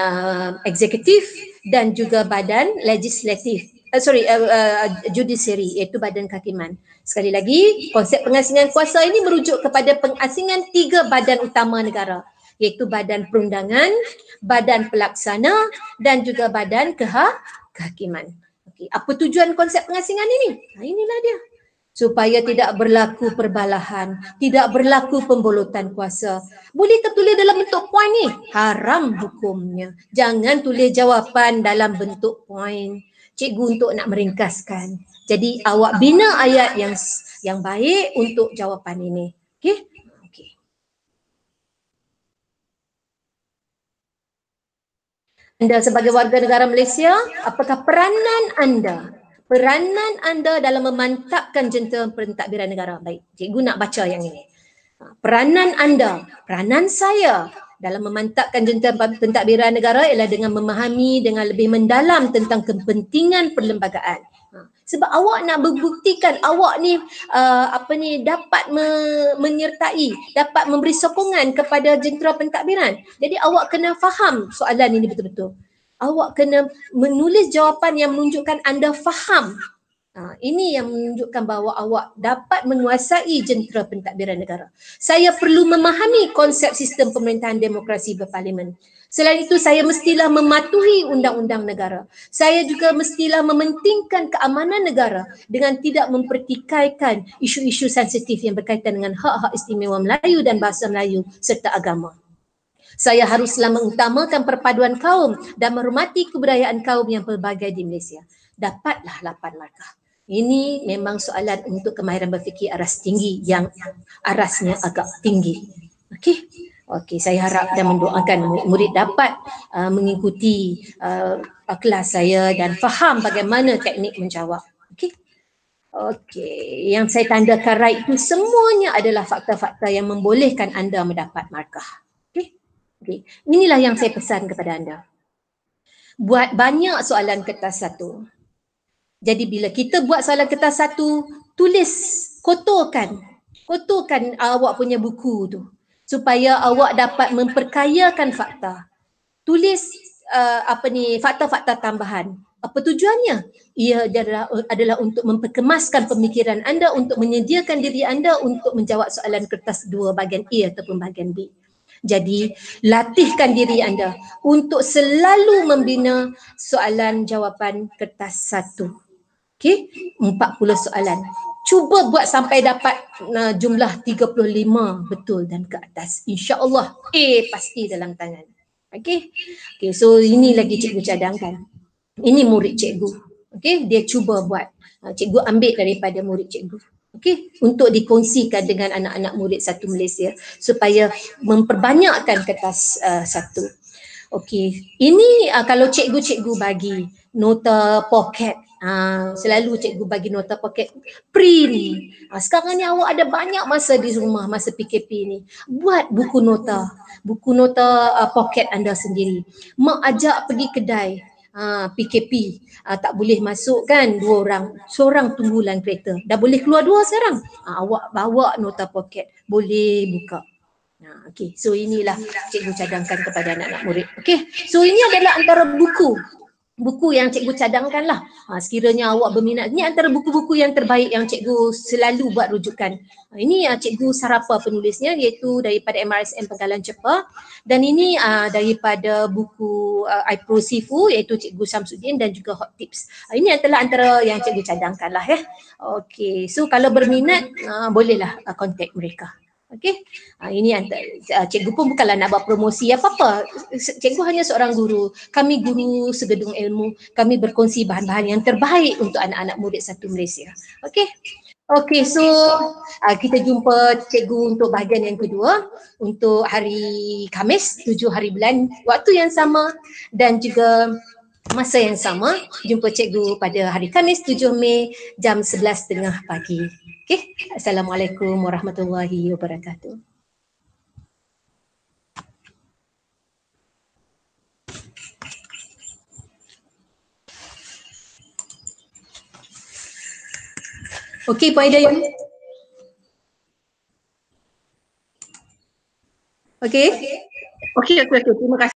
eksekutif dan juga badan legislatif. Judiciary iaitu badan kehakiman. Sekali lagi, konsep pengasingan kuasa ini merujuk kepada pengasingan tiga badan utama negara, iaitu badan perundangan, badan pelaksana dan juga badan kehakiman. Okey, apa tujuan konsep pengasingan ini? Inilah dia. Supaya tidak berlaku perbalahan, tidak berlaku pembolotan kuasa. Boleh tertulis dalam bentuk poin ni? Haram hukumnya. Jangan tulis jawapan dalam bentuk poin. Cikgu untuk nak meringkaskan. Jadi awak bina ayat yang baik untuk jawapan ini. Okey? Okey. Anda sebagai warga negara Malaysia, apakah peranan anda dalam memantapkan jentera pentadbiran negara? Baik, cikgu nak baca yang ini. Peranan anda, peranan saya dalam memantapkan jentera pentadbiran negara ialah dengan memahami dengan lebih mendalam tentang kepentingan perlembagaan. Sebab awak nak membuktikan awak ni dapat menyertai, dapat memberi sokongan kepada jentera pentadbiran. Jadi awak kena faham soalan ini betul-betul. Awak kena menulis jawapan yang menunjukkan anda faham. Ini yang menunjukkan bahawa awak dapat menguasai jentera pentadbiran negara. Saya perlu memahami konsep sistem pemerintahan demokrasi berparlimen. Selain itu, saya mestilah mematuhi undang-undang negara. Saya juga mestilah mementingkan keamanan negara dengan tidak mempertikaikan isu-isu sensitif yang berkaitan dengan hak-hak istimewa Melayu dan bahasa Melayu serta agama. Saya haruslah mengutamakan perpaduan kaum dan menghormati kebudayaan kaum yang pelbagai di Malaysia. Dapatlah 8 markah. Ini memang soalan untuk kemahiran berfikir aras tinggi yang arasnya agak tinggi. Okey, saya harap dan mendoakan murid dapat mengikuti kelas saya dan faham bagaimana teknik menjawab. Okey, yang saya tandakan right itu semuanya adalah fakta-fakta yang membolehkan anda mendapat markah. Okay. Inilah yang saya pesan kepada anda. Buat banyak soalan kertas satu. Jadi bila kita buat soalan kertas satu, tulis, kotorkan awak punya buku tu supaya awak dapat memperkayakan fakta. Tulis fakta-fakta tambahan. Apa tujuannya? Ia adalah untuk memperkemaskan pemikiran anda, untuk menyediakan diri anda untuk menjawab soalan kertas 2 bahagian A ataupun bahagian B. Jadi latihkan diri anda untuk selalu membina soalan jawapan kertas 1. Okey, 40 soalan. Cuba buat sampai dapat jumlah 35 betul dan ke atas. InsyaAllah A pasti dalam tangan. Okey, so ini lagi cikgu cadangkan. Ini murid cikgu. Okey, dia cuba buat. Cikgu ambil daripada murid cikgu. Okey, untuk dikongsikan dengan anak-anak murid satu Malaysia supaya memperbanyakkan kertas satu. Okey, ini kalau cikgu-cikgu bagi nota pocket, Selalu cikgu bagi nota poket print. Sekarang ni awak ada banyak masa di rumah masa PKP ni. Buat buku nota poket anda sendiri. Mak ajak pergi kedai PKP, tak boleh masuk kan 2 orang, seorang tunggu dalam kereta. Dah boleh keluar 2 sekarang. Awak bawa nota poket, boleh buka. Okay, so inilah cikgu cadangkan kepada anak-anak murid. Okay, so ini adalah antara buku yang cikgu cadangkan lah. Sekiranya awak berminat, ini antara buku-buku yang terbaik yang cikgu selalu buat rujukan. Ini cikgu Sarapa penulisnya, iaitu daripada MRSM Penggalan Cepa, dan ini daripada buku iPro Sifu, iaitu cikgu Syamsuddin, dan juga Hot Tips. Ini adalah antara yang cikgu cadangkan lah ya. Okay, so kalau berminat bolehlah kontak mereka. Okey, ini cikgu pun bukanlah nak buat promosi apa-apa. Cikgu hanya seorang guru. Kami guru segedung ilmu. Kami berkongsi bahan-bahan yang terbaik untuk anak-anak murid satu Malaysia. Okey, so kita jumpa cikgu untuk bahagian yang kedua untuk hari Khamis 7 hari bulan, waktu yang sama dan juga masa yang sama. Jumpa cikgu pada hari Khamis 7 Mei jam 11.30 pagi. Okey, Assalamualaikum warahmatullahi wabarakatuh. Okey, Puan Aida. Okey. Okey, terima kasih.